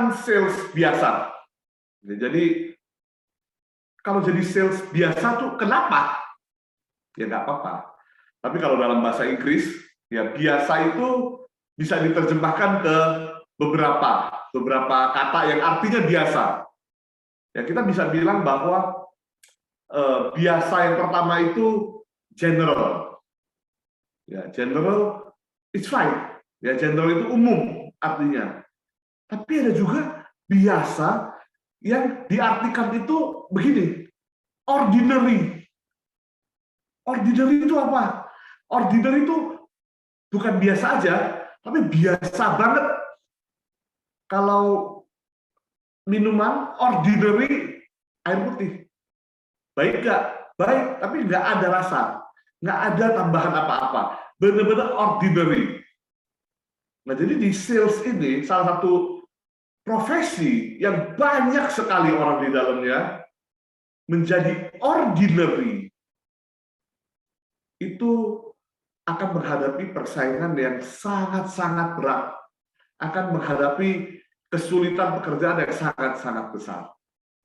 bukan sales biasa. Jadi kalau jadi sales biasa tuh kenapa? Ya nggak apa-apa. Tapi kalau dalam bahasa Inggris, ya biasa itu bisa diterjemahkan ke beberapa kata yang artinya biasa. Ya kita bisa bilang bahwa biasa yang pertama itu general. Ya general it's fine. Ya general itu umum artinya. Tapi ada juga biasa yang diartikan itu begini, ordinary. Ordinary itu apa? Ordinary itu bukan biasa aja, tapi biasa banget. Kalau minuman ordinary air putih, baik nggak? Baik, tapi nggak ada rasa, nggak ada tambahan apa-apa. Benar-benar ordinary. Nah, jadi di sales ini salah satu profesi yang banyak sekali orang di dalamnya menjadi ordinary itu akan menghadapi persaingan yang sangat-sangat berat, akan menghadapi kesulitan pekerjaan yang sangat-sangat besar.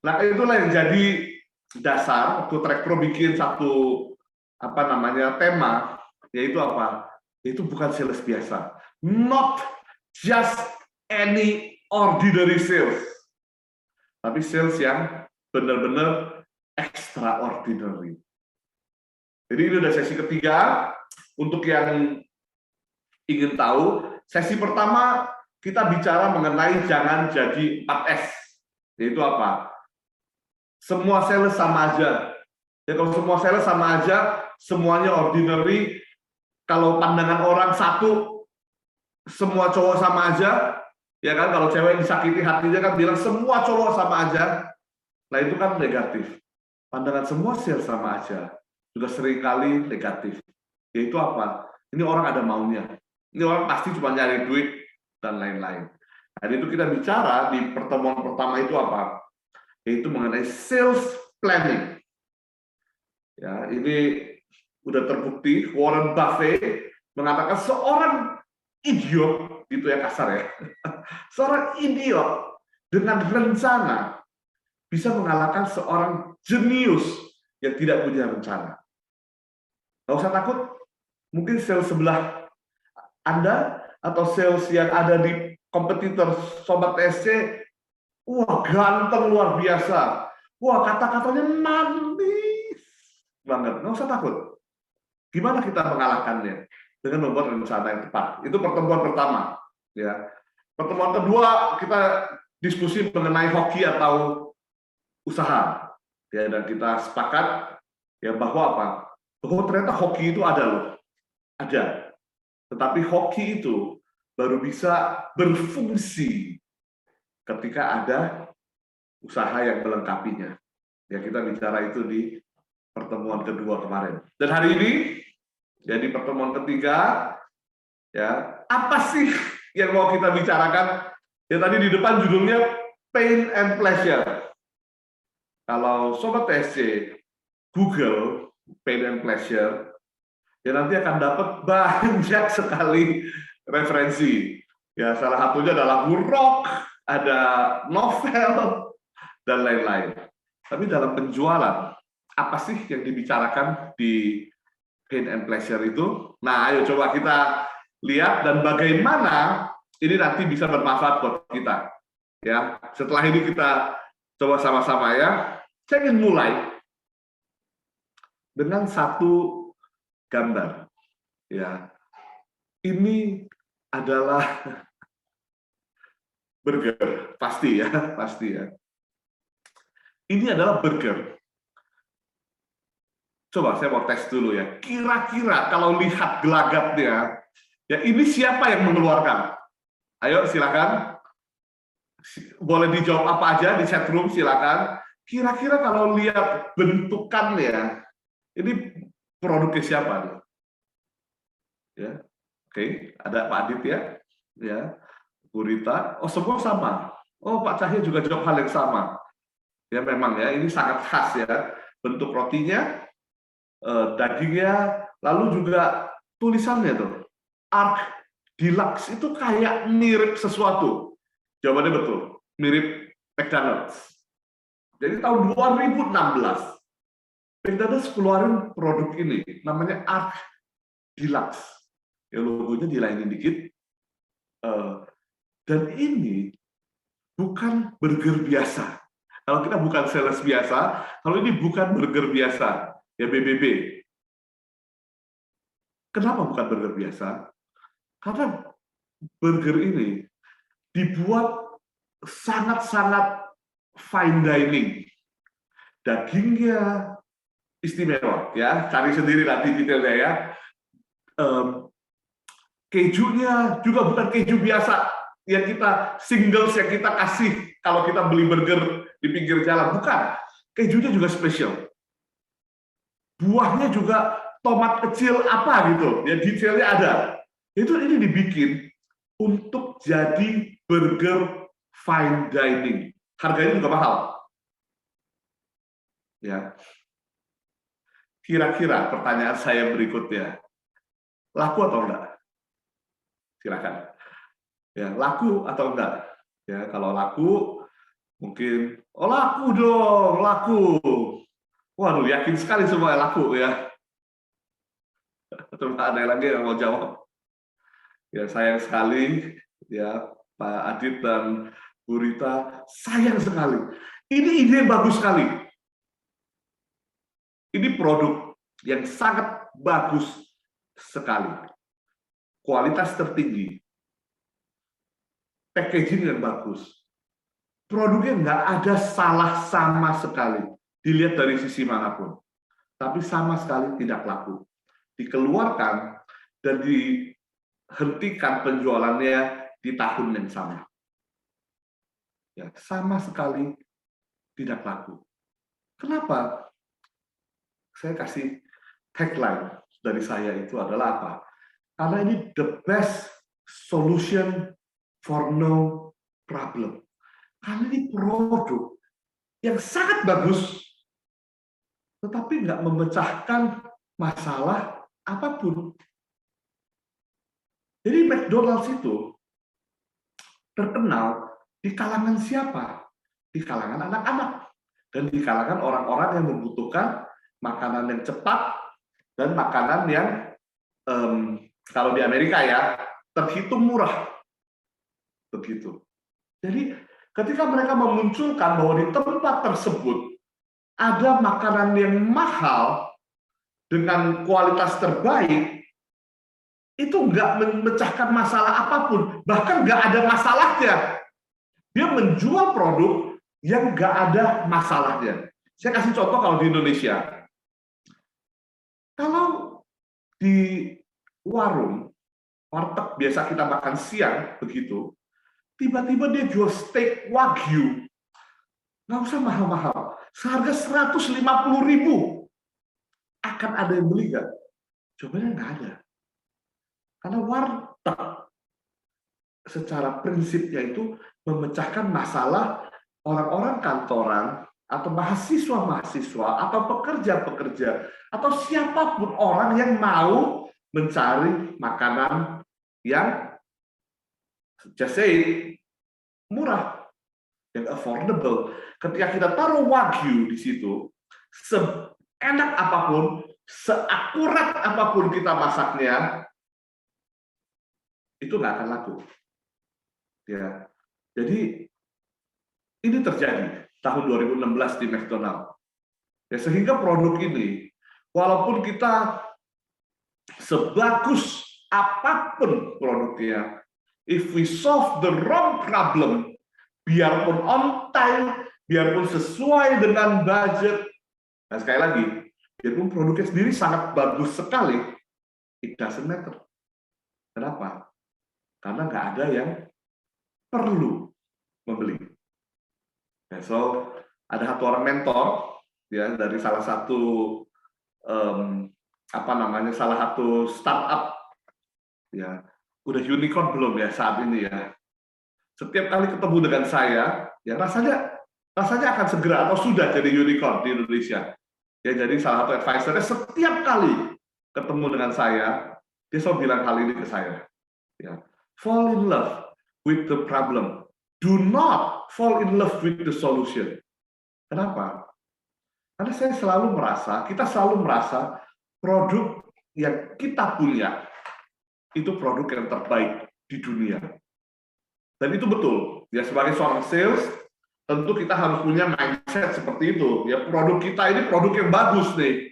Nah, itulah yang jadi dasar waktu Trackpro bikin satu tema, yaitu apa? Itu bukan sales biasa, not just any ordinary sales, tapi sales yang benar-benar extraordinary. Jadi ini udah sesi ketiga. Untuk yang ingin tahu, sesi pertama kita bicara mengenai jangan jadi 4S. Yaitu apa? Semua sales sama aja. Ya, kalau semua sales sama aja, semuanya ordinary. Kalau pandangan orang satu, semua cowok sama aja. Ya kan, kalau cewek disakiti hatinya kan bilang semua cowok sama aja. Nah itu kan negatif. Pandangan semua sales sama aja. Juga seringkali negatif. Yaitu apa? Ini orang ada maunya. Ini orang pasti cuma nyari duit dan lain-lain. Nah, itu kita bicara di pertemuan pertama itu apa? Yaitu mengenai sales planning. Ya, ini udah terbukti Warren Buffett mengatakan seorang idiot, gitu ya kasar ya. Seorang idiot dengan rencana bisa mengalahkan seorang jenius yang tidak punya rencana. Nggak usah takut. Mungkin sales sebelah Anda atau sales yang ada di kompetitor Sobat TSC, wah ganteng luar biasa, wah kata-katanya manis banget, nggak usah takut. Gimana kita mengalahkannya? Dengan membuat rencana yang tepat. Itu pertemuan pertama. Ya. Pertemuan kedua kita diskusi mengenai hoki atau usaha. Ya, dan kita sepakat ya bahwa apa? Bahwa ternyata hoki itu ada loh. Ada. Tetapi hoki itu baru bisa berfungsi ketika ada usaha yang melengkapinya. Ya, kita bicara itu di pertemuan kedua kemarin. Dan hari ini, ya di pertemuan ketiga, ya apa sih yang mau kita bicarakan? Ya tadi di depan judulnya Pain and Pleasure. Kalau Sobat TSC Google Pain and Pleasure, ya nanti akan dapat banyak sekali referensi. Ya salah satunya adalah buruk, ada novel, dan lain-lain. Tapi dalam penjualan, apa sih yang dibicarakan di Pain and Pleasure itu? Nah, ayo coba kita lihat dan bagaimana ini nanti bisa bermanfaat buat kita. Ya, setelah ini kita coba sama-sama ya. Saya ingin mulai dengan satu gambar. Ya, ini adalah burger, pasti ya, pasti ya. Ini adalah burger. Coba saya mau tes dulu ya. Kira-kira kalau lihat gelagatnya, ya ini siapa yang mengeluarkan? Ayo silakan. Boleh dijawab apa aja di chat room silakan. Kira-kira kalau lihat bentukannya, ini produknya siapa nih? Ya, oke, ada Pak Adit ya, Bu Rita. Oh semua sama. Oh Pak Cahya juga jawab hal yang sama. Ya memang ya, ini sangat khas ya. Bentuk rotinya, dagingnya, lalu juga tulisannya tuh, Arc Deluxe itu kayak mirip sesuatu. Jawabannya betul. mirip McDonald's. Jadi tahun 2016, McDonald's keluarin produk ini, namanya Arch Deluxe. Ya, logonya dilainin dikit. Dan ini bukan burger biasa. Kalau kita bukan sales biasa, kalau ini bukan burger biasa, ya BBB. Kenapa bukan burger biasa? Karena burger ini dibuat sangat-sangat fine dining. Dagingnya istimewa, ya. Cari sendiri nanti detailnya ya. Kejunya juga bukan keju biasa yang kita singles yang kita kasih kalau kita beli burger di pinggir jalan, bukan. Kejunya juga spesial. Buahnya juga tomat kecil apa gitu, ya detailnya ada. Itu ini dibikin untuk jadi burger fine dining. Harganya juga mahal. Ya. Kira-kira pertanyaan saya berikutnya, laku atau enggak? Silakan. Ya, laku atau enggak? Ya, kalau laku mungkin laku dong, laku. Waduh, yakin sekali semua laku ya. Coba ada lagi yang mau jawab? Ya, sayang sekali ya Pak Adit dan Bu Rita, sayang sekali. Ini ide yang bagus sekali. Ini produk yang sangat bagus sekali. Kualitas tertinggi. Packaging yang bagus. Produknya nggak ada salah sama sekali. Dilihat dari sisi manapun. Tapi sama sekali tidak laku. Dikeluarkan dan dihentikan penjualannya di tahun yang sama. Ya, sama sekali tidak laku. Kenapa? Saya kasih tagline dari saya itu adalah apa? Karena ini the best solution for no problem. Karena ini produk yang sangat bagus, tetapi nggak memecahkan masalah apapun. Jadi McDonald's itu terkenal di kalangan siapa? Di kalangan anak-anak. Dan di kalangan orang-orang yang membutuhkan makanan yang cepat dan makanan yang kalau di Amerika ya terhitung murah. Begitu. Jadi ketika mereka memunculkan bahwa di tempat tersebut ada makanan yang mahal dengan kualitas terbaik, itu nggak memecahkan masalah apapun, bahkan nggak ada masalahnya. Dia menjual produk yang nggak ada masalahnya. Saya kasih contoh kalau di Indonesia. Kalau di warung, warteg biasa kita makan siang, begitu, tiba-tiba dia jual steak wagyu, nggak usah mahal-mahal, seharga 150.000, akan ada yang beli nggak? Coba nggak ada, karena warteg secara prinsipnya itu memecahkan masalah orang-orang kantoran atau mahasiswa-mahasiswa atau pekerja-pekerja atau siapapun orang yang mau mencari makanan yang just say murah, yang affordable. Ketika kita taruh wagyu di situ, seenak apapun, seakurat apapun kita masaknya, itu nggak akan laku. Ya, jadi ini terjadi tahun 2016 di McDonald's. Ya, sehingga produk ini, walaupun kita sebagus apapun produknya, if we solve the wrong problem, biarpun on time, biarpun sesuai dengan budget, nah sekali lagi, biarpun produknya sendiri sangat bagus sekali, it doesn't matter. Kenapa? Karena nggak ada yang perlu membeli. So, ada satu orang mentor ya dari salah satu salah satu startup ya, udah unicorn belum ya saat ini ya. Setiap kali ketemu dengan saya, ya rasanya akan segera atau sudah jadi unicorn di Indonesia. Ya, jadi salah satu advisor setiap kali ketemu dengan saya, dia selalu bilang hal ini ke saya. Ya, fall in love with the problem. do not fall in love with the solution. Kenapa? Karena kita selalu merasa produk yang kita punya itu produk yang terbaik di dunia. Dan itu betul. Ya, sebagai seorang sales, tentu kita harus punya mindset seperti itu. Ya, produk kita ini produk yang bagus nih.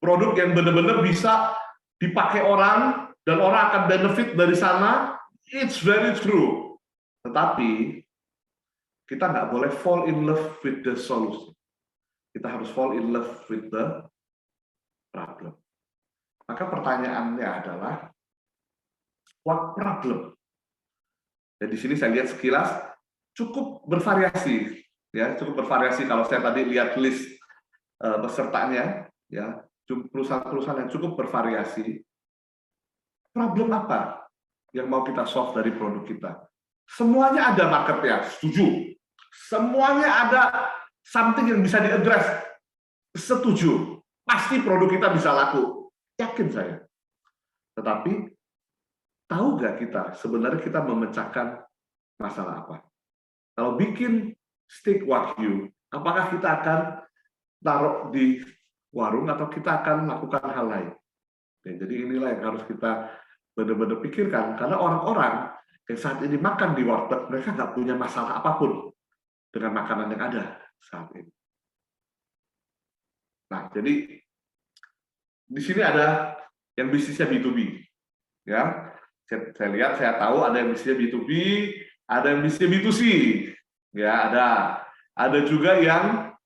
Produk yang benar-benar bisa dipakai orang dan orang akan benefit dari sana. It's very true. Tetapi kita nggak boleh fall in love with the solution. Kita harus fall in love with the problem. Maka pertanyaannya adalah, what problem? Dan di sini saya lihat sekilas cukup bervariasi, ya, cukup bervariasi. Kalau saya tadi lihat list pesertanya, ya, perusahaan-perusahaan yang cukup bervariasi. Problem apa yang mau kita solve dari produk kita? Semuanya ada marketnya, setuju. Semuanya ada something yang bisa diaddress, setuju. Pasti produk kita bisa laku, yakin saya. Tetapi tahu nggak kita sebenarnya kita memecahkan masalah apa? Kalau bikin steak wagyu, apakah kita akan taruh di warung atau kita akan melakukan hal lain? Ya, jadi inilah yang harus kita benar-benar pikirkan, karena orang-orang yang saat ini makan di warteg, mereka nggak punya masalah apapun dengan makanan yang ada saat ini. Nah, jadi di sini ada yang bisnisnya B2B, ya. Saya lihat, saya tahu ada yang bisnisnya B2B, ada yang bisnisnya B2C, ya, ada juga yang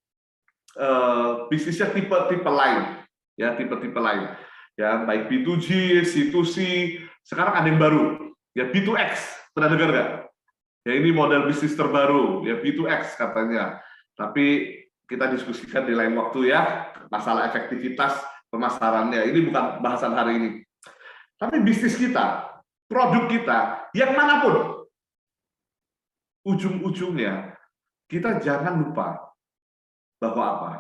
bisnisnya tipe-tipe lain, ya, tipe-tipe lain, ya, baik B2G, C2C, sekarang ada yang baru, ya, B2X, pernah dengar nggak? Ya, ini model bisnis terbaru, ya, B2X katanya. Tapi kita diskusikan di lain waktu, ya, masalah efektivitas pemasarannya. Ini bukan bahasan hari ini. Tapi bisnis kita, produk kita, yang manapun, ujung-ujungnya kita jangan lupa bahwa apa?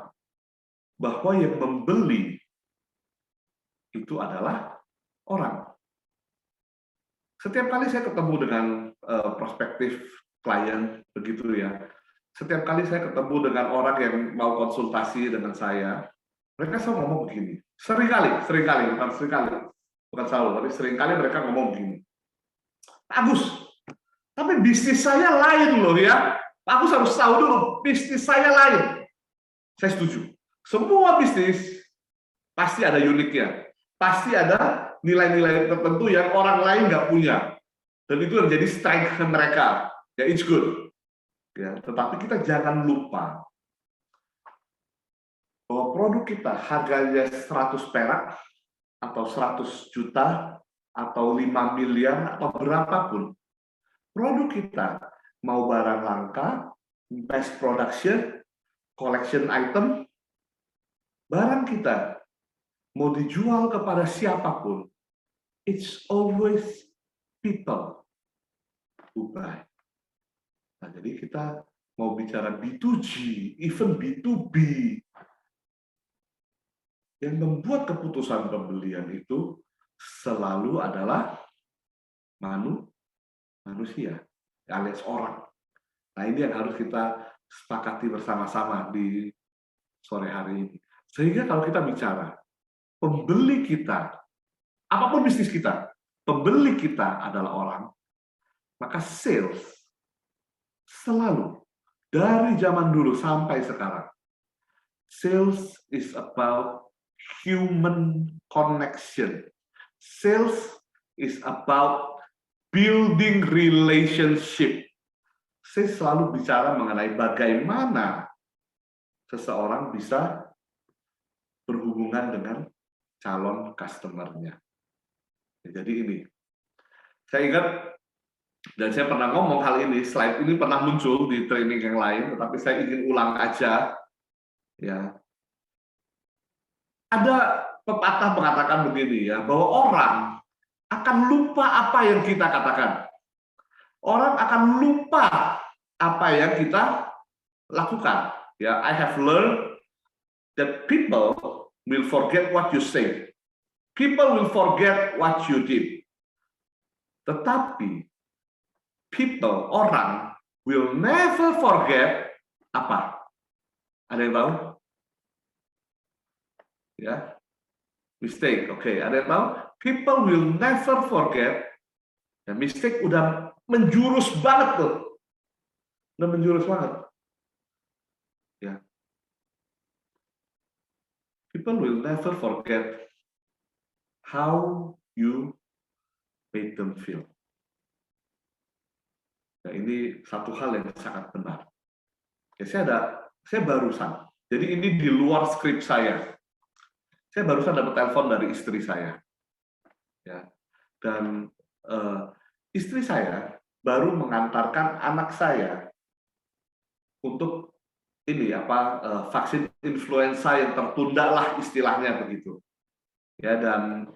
Bahwa yang membeli itu adalah orang. Setiap kali saya ketemu dengan prospektif klien, begitu ya. Setiap kali saya ketemu dengan orang yang mau konsultasi dengan saya, mereka selalu ngomong begini. Seringkali, bukan selalu, tapi seringkali mereka ngomong begini. Pak Agus, tapi bisnis saya lain loh ya. Pak Agus harus tahu dulu, bisnis saya lain. Saya setuju. Semua bisnis pasti ada uniknya. Pasti ada nilai-nilai tertentu yang orang lain nggak punya. Dan itu menjadi strength mereka. Ya, it's good. Ya, tetapi kita jangan lupa bahwa produk kita harganya 100 perak atau 100 juta atau 5 miliar atau berapapun. Produk kita mau barang langka, mass production, collection item, barang kita mau dijual kepada siapapun, it's always people who buy. Nah, jadi kita mau bicara B2G, even B2B, yang membuat keputusan pembelian itu selalu adalah manusia, alias orang. Nah, ini yang harus kita sepakati bersama-sama di sore hari ini. Sehingga kalau kita bicara, pembeli kita, apapun bisnis kita, pembeli kita adalah orang, maka sales selalu, dari zaman dulu sampai sekarang, sales is about human connection. Sales is about building relationship. Saya selalu bicara mengenai bagaimana seseorang bisa berhubungan dengan calon customer-nya. Jadi ini, saya ingat, dan saya pernah ngomong hal ini, slide ini pernah muncul di training yang lain, tetapi saya ingin ulang aja. Ya, ada pepatah mengatakan begini ya, bahwa orang akan lupa apa yang kita katakan. Orang akan lupa apa yang kita lakukan. Ya, I have learned that people will forget what you say. People will forget what you did. Tetapi people, orang, will never forget apa? Ada yang tahu? Ya, mistake. Oke, ada yang tahu? People will never forget. Ya, mistake udah menjurus banget tuh. Udah menjurus banget. Ya. People will never forget how you made them feel. Nah, ini satu hal yang sangat benar. Ya, saya barusan. Jadi ini di luar skrip saya. Saya barusan dapat telepon dari istri saya. Ya. Dan istri saya baru mengantarkan anak saya untuk ini vaksin influenza yang tertunda lah istilahnya begitu. Ya, dan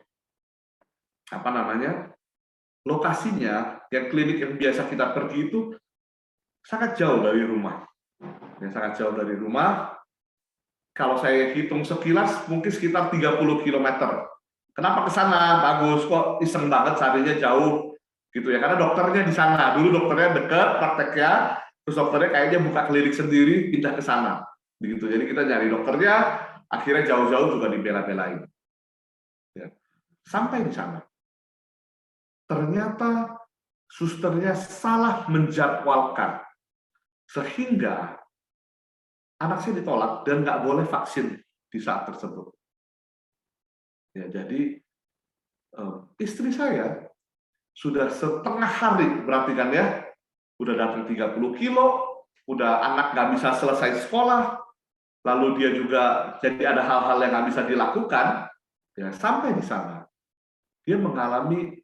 lokasinya yang klinik yang biasa kita pergi itu sangat jauh dari rumah. Ya, sangat jauh dari rumah. Kalau saya hitung sekilas mungkin sekitar 30 km. Kenapa ke sana? Bagus kok, iseng banget carinya jauh gitu ya. Karena dokternya di sana. Dulu dokternya dekat prakteknya, terus dokternya kayaknya buka klinik sendiri, pindah ke sana. Begitu. Jadi kita nyari dokternya, akhirnya jauh-jauh juga dibela-belain. Ya. Sampai di sana. Ternyata susternya salah menjadwalkan. Sehingga anak saya ditolak dan nggak boleh vaksin di saat tersebut. Ya, jadi istri saya sudah setengah hari, berarti kan ya, udah datang 30 kilo, udah anak nggak bisa selesai sekolah, lalu dia juga jadi ada hal-hal yang nggak bisa dilakukan, ya sampai di sana dia mengalami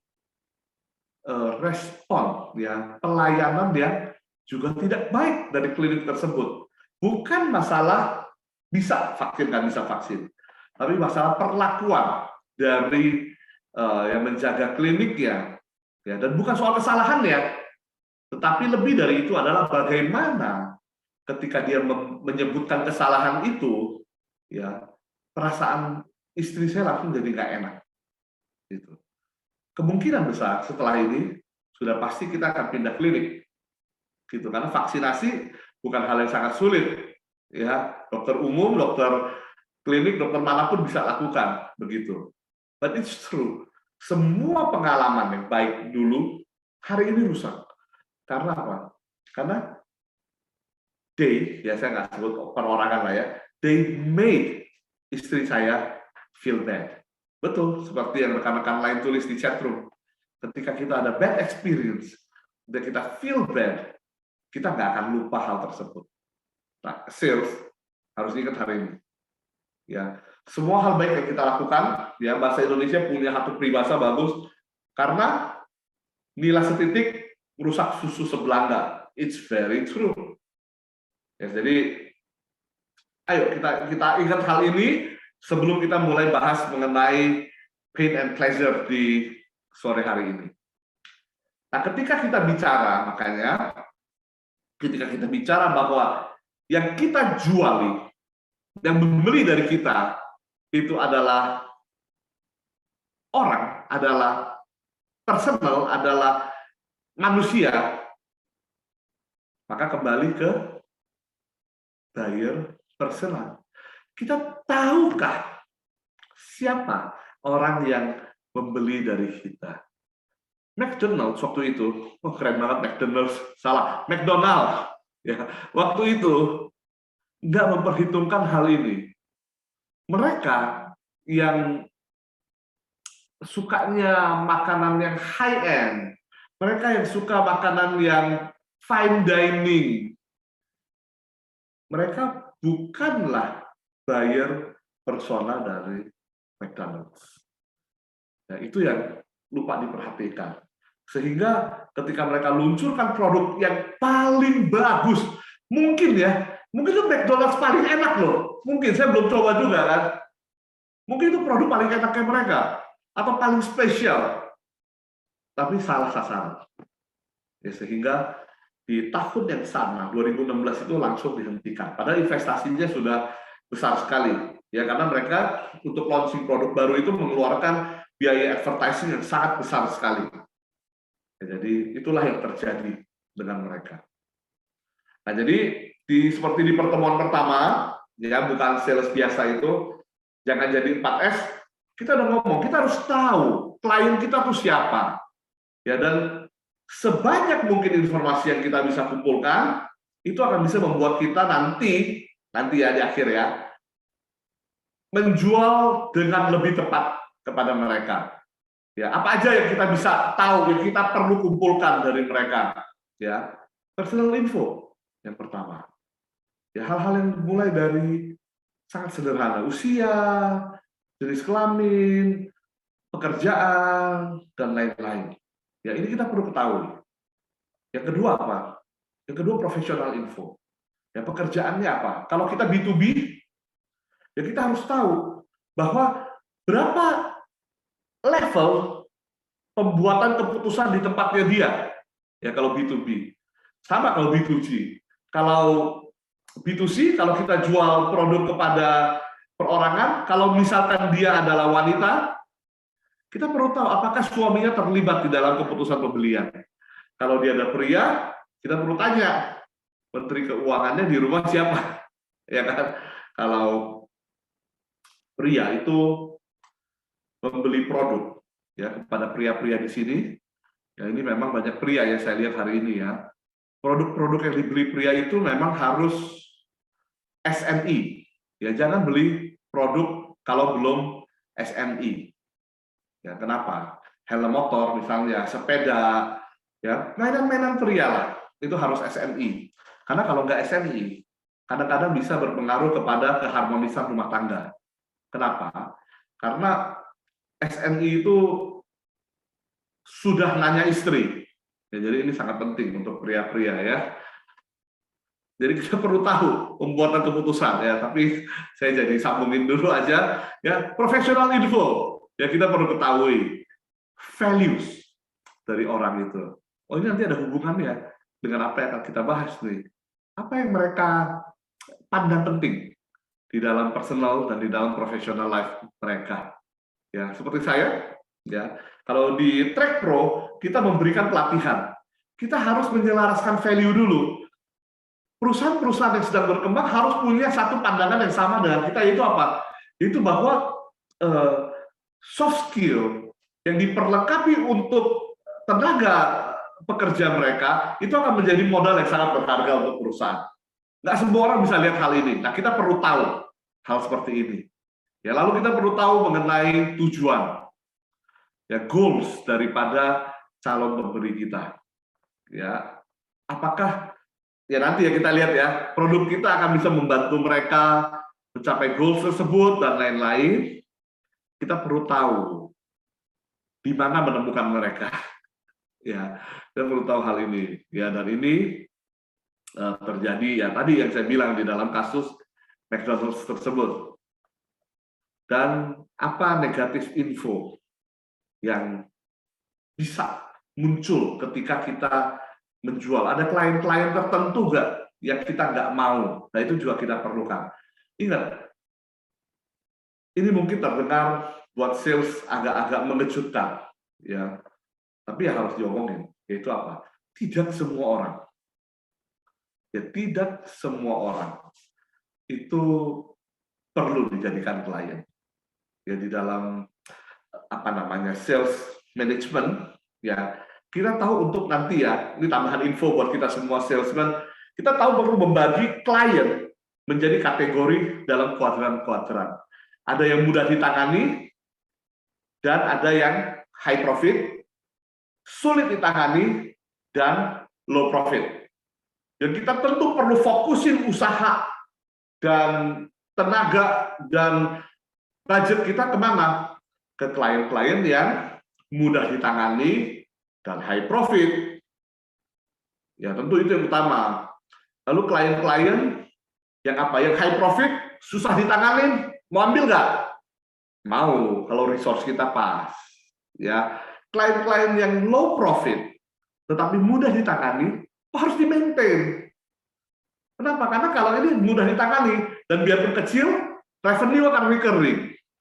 respon, ya pelayanan yang juga tidak baik dari klinik tersebut. Bukan masalah bisa vaksin nggak bisa vaksin, tapi masalah perlakuan dari yang menjaga klinik ya, dan bukan soal kesalahan ya, tetapi lebih dari itu adalah bagaimana ketika dia menyebutkan kesalahan itu, ya perasaan istri saya langsung jadi nggak enak. Gitu. Kemungkinan besar setelah ini sudah pasti kita akan pindah klinik, gitu karena vaksinasi bukan hal yang sangat sulit, ya dokter umum, dokter klinik, dokter manapun bisa lakukan begitu. But it's true, semua pengalaman yang baik dulu hari ini rusak. Karena apa? Karena they, ya saya nggak sebut perorangan lah ya, they made istri saya feel bad. Betul, seperti yang rekan-rekan lain tulis di chatroom. Ketika kita ada bad experience, dan kita feel bad, kita nggak akan lupa hal tersebut. Nah, sales harus ingat hari ini. Ya, semua hal baik yang kita lakukan, ya bahasa Indonesia punya satu peribahasa bagus, karena nila setitik merusak susu sebelanga. It's very true. Ya, jadi, ayo kita ingat hal ini sebelum kita mulai bahas mengenai pain and pleasure di sore hari ini. Nah, ketika kita bicara, makanya ketika kita bicara bahwa yang kita juali, yang membeli dari kita, itu adalah orang, adalah personal, adalah manusia, maka kembali ke buyer personal. Kita tahukah siapa orang yang membeli dari kita? McDonald's waktu itu, keren banget McDonald's, salah, McDonald, ya waktu itu nggak memperhitungkan hal ini. Mereka yang sukanya makanan yang high end, mereka yang suka makanan yang fine dining, mereka bukanlah buyer persona dari McDonald's. Nah, itu yang lupa diperhatikan. Sehingga ketika mereka luncurkan produk yang paling bagus, mungkin itu McDonald's paling enak loh. Mungkin, saya belum coba juga kan. Mungkin itu produk paling enaknya mereka, atau paling spesial. Tapi salah sasaran. Ya, sehingga di tahun yang sama, 2016 itu langsung dihentikan. Padahal investasinya sudah besar sekali. Ya, karena mereka untuk launching produk baru itu mengeluarkan biaya advertising yang sangat besar sekali. Ya, jadi itulah yang terjadi dengan mereka. Nah, jadi seperti di pertemuan pertama, ya bukan sales biasa itu, jangan jadi 4S. Kita udah ngomong, kita harus tahu klien kita tuh siapa, ya, dan sebanyak mungkin informasi yang kita bisa kumpulkan itu akan bisa membuat kita nanti ya di akhir ya menjual dengan lebih tepat kepada mereka. Ya, apa aja yang kita bisa tahu, yang kita perlu kumpulkan dari mereka, ya. Personal info yang pertama. Ya, hal-hal yang mulai dari sangat sederhana, usia, jenis kelamin, pekerjaan, dan lain-lain. Ya, ini kita perlu ketahui. Yang kedua apa? Yang kedua professional info. Ya, pekerjaannya apa? Kalau kita B2B, ya kita harus tahu bahwa berapa level pembuatan keputusan di tempatnya dia. Ya, kalau B2B. Sama kalau B2G. Kalau B2C, kalau kita jual produk kepada perorangan, kalau misalkan dia adalah wanita, kita perlu tahu apakah suaminya terlibat di dalam keputusan pembelian. Kalau dia ada pria, kita perlu tanya, Menteri Keuangannya di rumah siapa? Ya kan? Kalau pria itu membeli produk ya kepada pria-pria di sini, ya ini memang banyak pria yang saya lihat hari ini ya. Produk-produk yang dibeli pria itu memang harus SNI. Ya, jangan beli produk kalau belum SNI. Ya, kenapa? Helm motor misalnya, sepeda, ya, mainan-mainan pria lah, itu harus SNI. Karena kalau nggak SNI, kadang-kadang bisa berpengaruh kepada keharmonisan rumah tangga. Kenapa? Karena SNI itu sudah nanya istri. Ya, jadi ini sangat penting untuk pria-pria ya. Jadi kita perlu tahu pembuatan keputusan ya, tapi saya jadi sambungin dulu aja ya, professional info. Ya, kita perlu ketahui values dari orang itu. Oh, ini nanti ada hubungannya dengan apa yang akan kita bahas nih. Apa yang mereka pandang penting di dalam personal dan di dalam professional life mereka. Ya, seperti saya, ya. Kalau di Track Pro kita memberikan pelatihan. Kita harus menyelaraskan value dulu. Perusahaan-perusahaan yang sedang berkembang harus punya satu pandangan yang sama dengan kita, yaitu apa? Itu bahwa soft skill yang diperlengkapi untuk tenaga pekerja mereka itu akan menjadi modal yang sangat berharga untuk perusahaan. Nggak semua orang bisa lihat hal ini. Nah, kita perlu tahu hal seperti ini. Ya, lalu kita perlu tahu mengenai tujuan, ya, goals daripada calon pembeli kita. Ya, apakah ya nanti ya kita lihat ya, produk kita akan bisa membantu mereka mencapai goals tersebut dan lain-lain. Kita perlu tahu di mana menemukan mereka. Ya, kita perlu tahu hal ini. Ya, dan ini terjadi ya tadi yang saya bilang di dalam kasus McDonald's tersebut. Dan apa negatif info yang bisa muncul ketika kita menjual? Ada klien-klien tertentu nggak yang kita nggak mau? Nah, itu juga kita perlukan. Ingat, ini mungkin terdengar buat sales agak-agak mengejutkan, ya. Tapi ya harus diomongin, yaitu apa? Tidak semua orang, ya tidak semua orang itu perlu dijadikan klien. Ya, di dalam apa namanya sales management, ya kita tahu untuk nanti ya, ini tambahan info buat kita semua salesman, kita tahu perlu membagi klien menjadi kategori dalam kuadran-kuadran. Ada yang mudah ditangani dan ada yang high profit, sulit ditangani, dan low profit. Dan kita tentu perlu fokusin usaha dan tenaga dan budget kita kemana? Ke klien-klien yang mudah ditangani dan high profit. Ya, tentu itu yang utama. Lalu klien-klien yang apa? Yang high profit, susah ditangani, mau ambil nggak? Mau, kalau resource kita pas. Ya, klien-klien yang low profit, tetapi mudah ditangani, harus di-maintain. Kenapa? Karena kalau ini mudah ditangani, dan biarpun kecil, revenue akan recurring.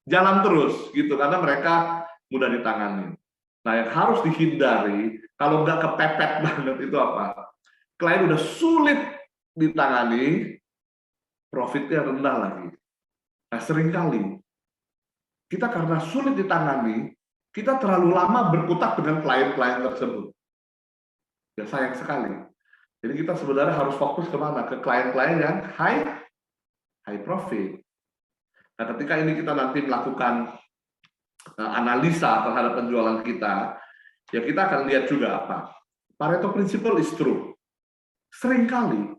Jalan terus, gitu, karena mereka mudah ditangani. Nah, yang harus dihindari, kalau nggak kepepet banget itu apa? Klien udah sulit ditangani, profitnya rendah lagi. Nah, seringkali kita karena sulit ditangani, kita terlalu lama berkutat dengan klien-klien tersebut. Ya sayang sekali. Jadi kita sebenarnya harus fokus kemana? Ke klien-klien yang high profit. Nah, ketika ini kita nanti melakukan analisa terhadap penjualan kita, ya kita akan lihat juga apa? Pareto Principle is true. Seringkali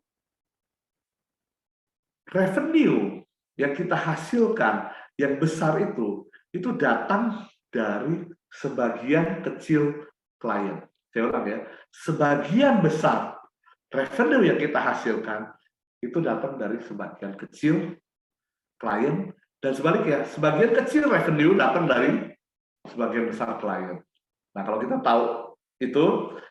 revenue yang kita hasilkan yang besar itu datang dari sebagian kecil klien. Saya ulang ya, sebagian besar revenue yang kita hasilkan itu datang dari sebagian kecil klien, dan sebaliknya sebagian kecil revenue datang dari sebagian besar klien. Nah, kalau kita tahu itu,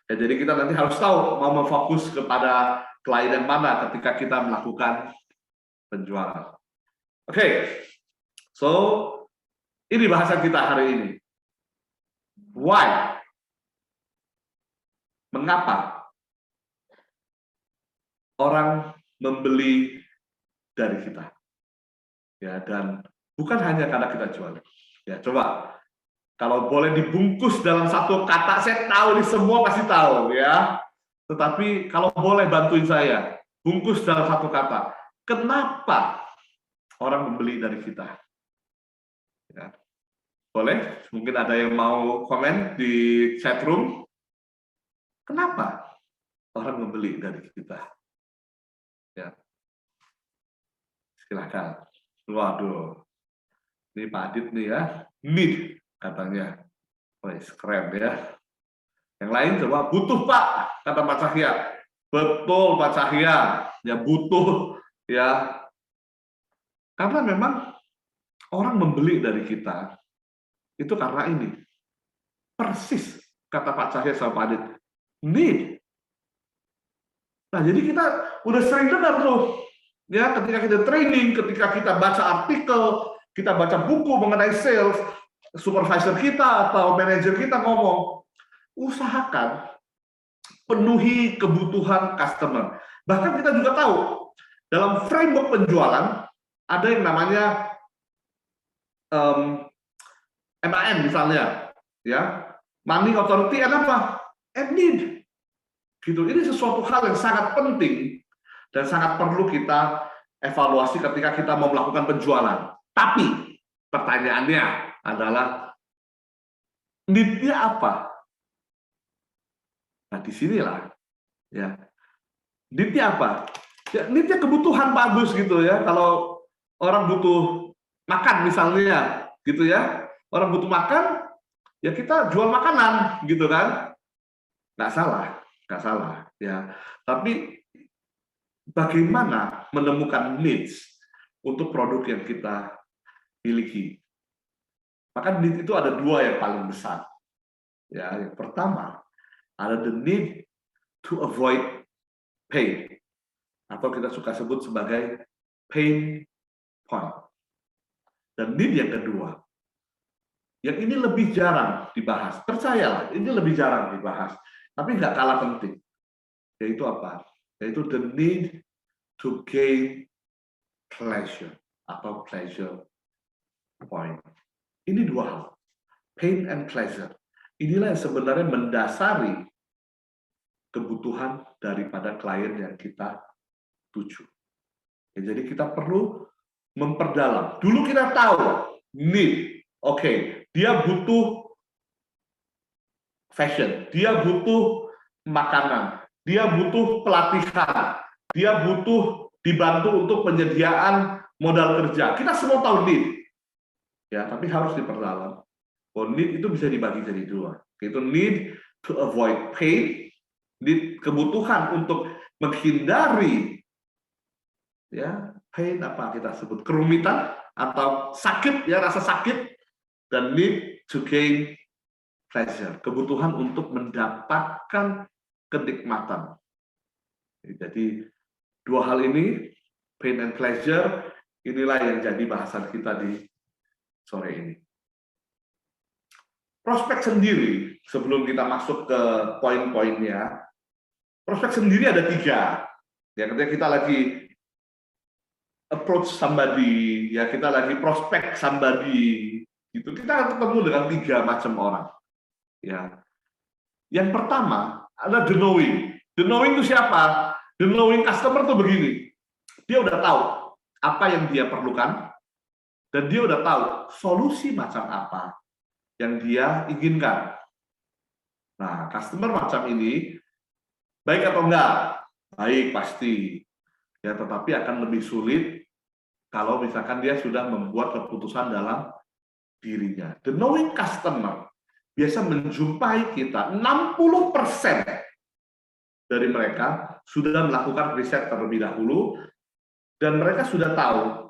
ya jadi kita nanti harus tahu mau memfokus kepada klien yang mana ketika kita melakukan penjualan. Oke, so ini bahasan kita hari ini. Why? Mengapa orang membeli dari kita? Ya, dan bukan hanya karena kita jual. Ya, coba kalau boleh dibungkus dalam satu kata, saya tahu nih semua pasti tahu ya. Tetapi kalau boleh bantuin saya, bungkus dalam satu kata. Kenapa orang membeli dari kita? Ya. Boleh? Mungkin ada yang mau komen di chat room. Kenapa orang membeli dari kita? Ya. Silakan. Waduh, ini Pak Adit nih ya, need katanya. Wih, keren ya. Yang lain coba, butuh Pak, kata Pak Cahya. Betul Pak Cahya, ya butuh ya. Karena memang orang membeli dari kita itu karena ini. Persis kata Pak Cahya sama Pak Adit. Need. Nah, jadi kita udah sering dengar tuh. Ya, ketika kita training, ketika kita baca artikel, kita baca buku mengenai sales, supervisor kita atau manajer kita ngomong, usahakan penuhi kebutuhan customer. Bahkan kita juga tahu, dalam framework penjualan, ada yang namanya MAN misalnya, ya, money authority and apa? And need. Gitu. Ini sesuatu hal yang sangat penting dan sangat perlu kita evaluasi ketika kita mau melakukan penjualan. Tapi pertanyaannya adalah need-nya apa? Nah, disinilah ya. Need-nya apa? Ya, need-nya kebutuhan bagus gitu ya. Kalau orang butuh makan misalnya, gitu ya. Orang butuh makan, ya kita jual makanan, gitu kan? Nggak salah ya. Tapi bagaimana menemukan needs untuk produk yang kita miliki? Maka need itu ada dua yang paling besar. Ya, yang pertama ada the need to avoid pain, atau kita suka sebut sebagai pain point. Dan need yang kedua, yang ini lebih jarang dibahas. Percayalah, ini lebih jarang dibahas, tapi nggak kalah penting. Yaitu apa? Yaitu the need to gain pleasure atau pleasure point. Ini dua hal, pain and pleasure. Inilah yang sebenarnya mendasari kebutuhan daripada klien yang kita tuju. Ya, jadi kita perlu memperdalam. Dulu kita tahu need, oke, dia butuh fashion, dia butuh makanan, dia butuh pelatihan, dia butuh dibantu untuk penyediaan modal kerja. Kita semua tahu need. Ya, tapi harus diperdalam. Oh, need itu bisa dibagi jadi dua. Itu need to avoid pain, need kebutuhan untuk menghindari ya pain, apa kita sebut kerumitan atau sakit ya, rasa sakit, dan need to gain pleasure, kebutuhan untuk mendapatkan kenikmatan. Jadi dua hal ini, pain and pleasure, inilah yang jadi bahasan kita di sore ini. Prospek sendiri, sebelum kita masuk ke poin-poinnya, prospek sendiri ada tiga. Ya, ketika kita lagi approach somebody, ya kita lagi prospek somebody, gitu, kita akan ketemu dengan 3 macam orang. Ya, yang pertama adalah the knowing. The knowing itu siapa? The knowing customer tuh begini. Dia udah tahu apa yang dia perlukan, dan dia udah tahu solusi macam apa yang dia inginkan. Nah, customer macam ini baik atau enggak? Baik, pasti. Ya, tetapi akan lebih sulit kalau misalkan dia sudah membuat keputusan dalam dirinya. The knowing customer biasa menjumpai kita 60% dari mereka sudah melakukan riset terlebih dahulu, dan mereka sudah tahu,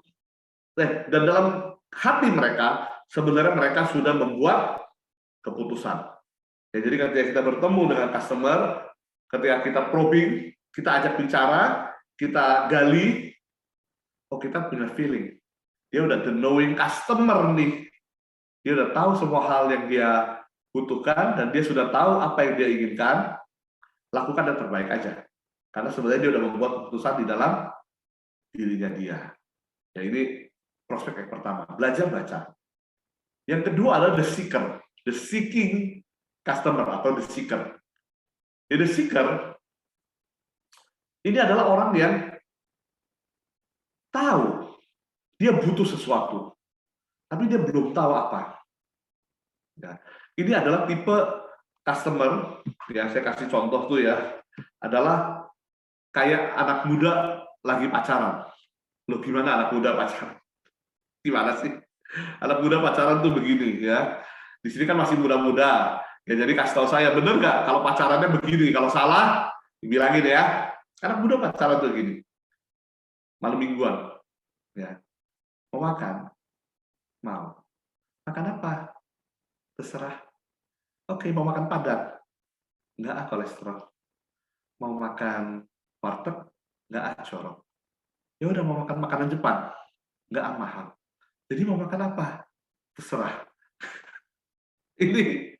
dan dalam hati mereka sebenarnya mereka sudah membuat keputusan. Ya, jadi ketika kita bertemu dengan customer, ketika kita probing, kita ajak bicara, kita gali, oh kita punya feeling. Dia udah the knowing customer nih. Dia udah tahu semua hal yang dia butuhkan, dan dia sudah tahu apa yang dia inginkan, lakukan yang terbaik aja. Karena sebenarnya dia udah membuat keputusan di dalam dirinya dia. Ya, ini prospek yang pertama, belajar baca. Yang kedua adalah the seeker, the seeking customer atau the seeker. Ya, the seeker ini adalah orang yang tahu dia butuh sesuatu, tapi dia belum tahu apa. Ya, ini adalah tipe customer yang saya kasih contoh tuh ya, adalah kayak anak muda lagi pacaran. Loh, gimana anak muda pacaran? Gimana sih? Anak muda pacaran tuh begini ya. Di sini kan masih muda-muda. Ya, jadi kasih tahu saya, bener nggak kalau pacarannya begini? Kalau salah, dibilangin ya. Anak muda pacaran tuh gini. Malam mingguan. Ya. Mau makan? Mau. Makan apa? Terserah. Oke, mau makan Padang? Nggak kolesterol. Mau makan warteg? Nggak jorok. Ya udah, mau makan makanan Jepang? Nggak mahal. Jadi mau makan apa? Terserah. Ini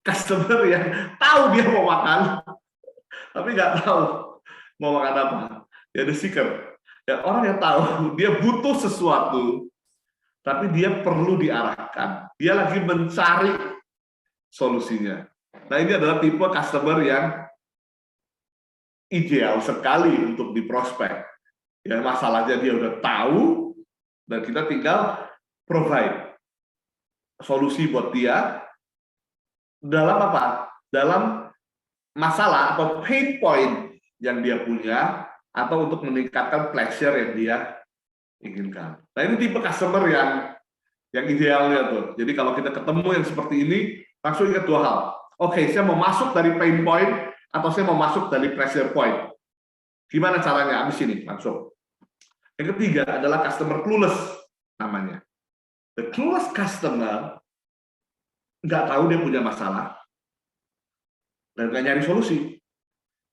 customer yang tahu dia mau makan, tapi nggak tahu mau makan apa. Ya, the seeker. Ya, orang yang tahu dia butuh sesuatu, tapi dia perlu diarahkan. Dia lagi mencari solusinya. Nah, ini adalah tipe customer yang ideal sekali untuk diprospek. Ya, masalahnya dia udah tahu, dan kita tinggal provide solusi buat dia dalam apa? Dalam masalah atau pain point yang dia punya, atau untuk meningkatkan pleasure yang dia inginkan. Nah, ini tipe customer yang idealnya tuh. Jadi kalau kita ketemu yang seperti ini, langsung ingat 2 hal. Oke, saya mau masuk dari pain point atau saya mau masuk dari pressure point. Gimana caranya? Habis ini langsung. Yang ketiga adalah customer clueless namanya. The clueless customer nggak tahu dia punya masalah dan nggak nyari solusi.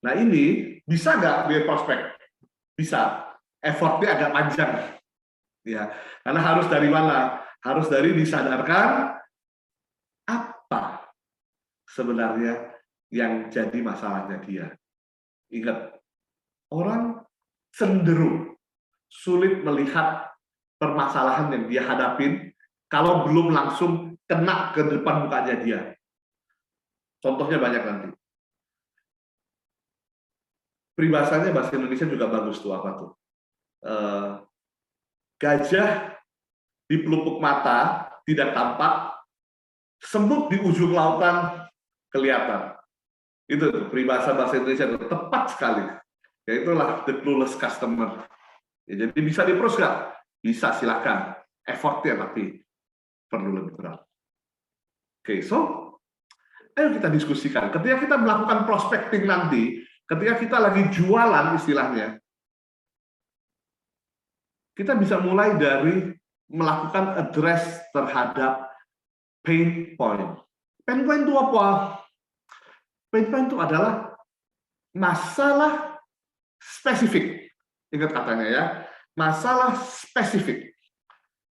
Nah, ini bisa nggak dia prospek? Bisa. Effortnya agak panjang. Ya, karena harus dari mana? Harus dari disadarkan apa sebenarnya yang jadi masalahnya dia. Ingat, orang cenderung sulit melihat permasalahan yang dia hadapin kalau belum langsung kena ke depan mukanya dia. Contohnya banyak nanti. Peribahasanya bahasa Indonesia juga bagus tuh, apa tuh? Gajah di pelupuk mata tidak tampak, semut di ujung lautan kelihatan. Itu tuh, peribahasa bahasa Indonesia itu tepat sekali. Ya, itulah the clueless customer. Ya, jadi bisa di-approach nggak? Bisa, silakan. Effortnya tapi perlu lebih berat. Oke, so ayo kita diskusikan. Ketika kita melakukan prospecting nanti, ketika kita lagi jualan istilahnya, kita bisa mulai dari melakukan address terhadap pain point. Pain point itu apa? Pain point itu adalah masalah spesifik. Ingat katanya ya, masalah spesifik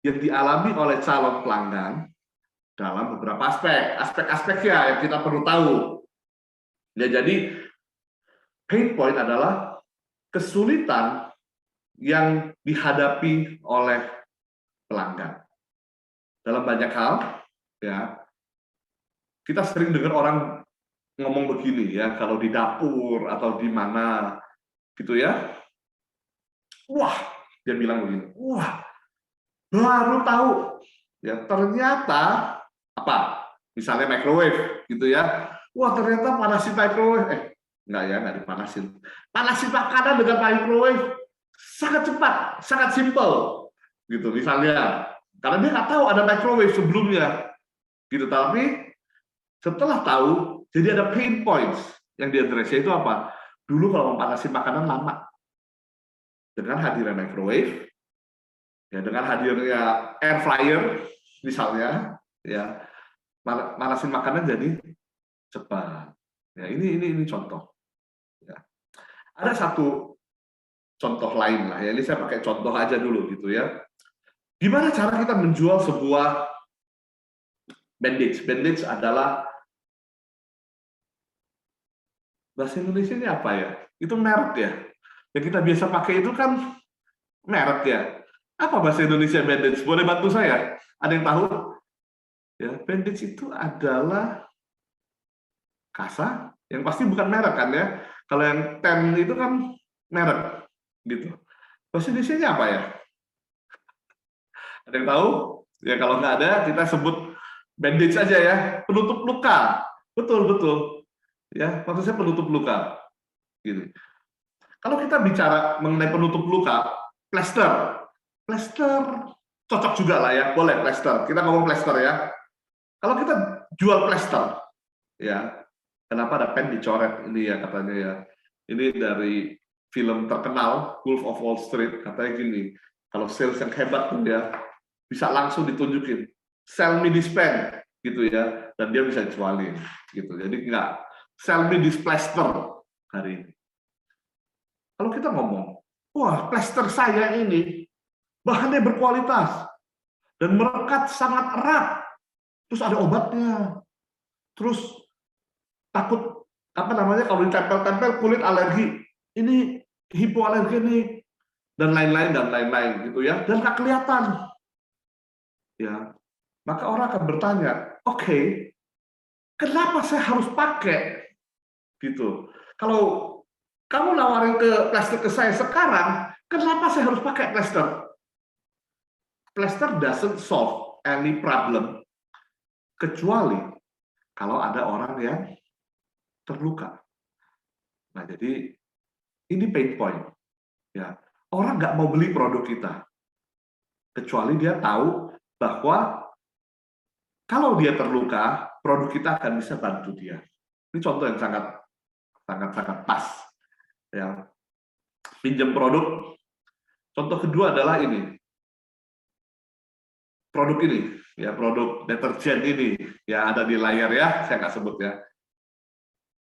yang dialami oleh calon pelanggan dalam beberapa aspek-aspeknya yang kita perlu tahu. Ya, jadi pain point adalah kesulitan yang dihadapi oleh pelanggan. Dalam banyak hal, ya, kita sering dengar orang ngomong begini ya, kalau di dapur atau di mana gitu ya. Wah, dia bilang begini. Wah, baru tahu ya ternyata apa? Misalnya microwave gitu ya. Wah, ternyata panasin microwave. Enggak dipanasin. Panasin makanan dengan microwave sangat cepat, sangat simple gitu misalnya. Karena dia nggak tahu ada microwave sebelumnya gitu. Tapi setelah tahu, jadi ada pain points yang dia address, yaitu apa? Dulu kalau mempanasin makanan lama. Dengan hadirnya microwave, ya dengan hadirnya air fryer misalnya, ya manasin makanan jadi cepat. Ya ini contoh. Ya. Ada satu contoh lain lah ya. Ini saya pakai contoh aja dulu gitu ya. Gimana cara kita menjual sebuah bandage? Bandage adalah bahasa Indonesia ini apa ya? Itu merek ya. Yang kita biasa pakai itu kan merek ya. Apa bahasa Indonesia bandage? Boleh bantu saya? Ada yang tahu? Ya, bandage itu adalah kasa, yang pasti bukan merek kan ya. Kalau yang ten itu kan merek gitu. Bahasa Indonesia apa ya? Ada yang tahu? Ya kalau nggak ada, kita sebut bandage aja ya, penutup luka. Betul. Ya, maksud saya penutup luka. Gitu. Kalau kita bicara mengenai penutup luka, plester. Plester cocok juga lah ya, boleh plester. Kita ngomong plester ya. Kalau kita jual plester, ya, kenapa ada pen dicoret ini ya katanya ya. Ini dari film terkenal Wolf of Wall Street, katanya gini, kalau sales yang hebat tuh ya, bisa langsung ditunjukin, sell me this pen, gitu ya, dan dia bisa jualin, gitu. Jadi enggak, sell me this plaster hari ini. Kalau kita ngomong, wah plaster saya ini bahannya berkualitas dan merekat sangat erat, terus ada obatnya, terus takut apa namanya kalau ditempel-tempel kulit alergi, ini hipoalergenik dan lain-lain gitu ya, dan nggak kelihatan ya, maka orang akan bertanya, oke, kenapa saya harus pakai gitu? Kalau kamu nawarin ke plaster ke saya sekarang, kenapa saya harus pakai plaster? Plaster doesn't solve any problem kecuali kalau ada orang yang terluka. Nah, jadi ini pain point. Ya, orang nggak mau beli produk kita kecuali dia tahu bahwa kalau dia terluka, produk kita akan bisa bantu dia. Ini contoh yang sangat pas. Ya, pinjam produk. Contoh kedua adalah ini. Produk ini, ya produk deterjen ini, ya ada di layar ya, saya nggak sebut ya.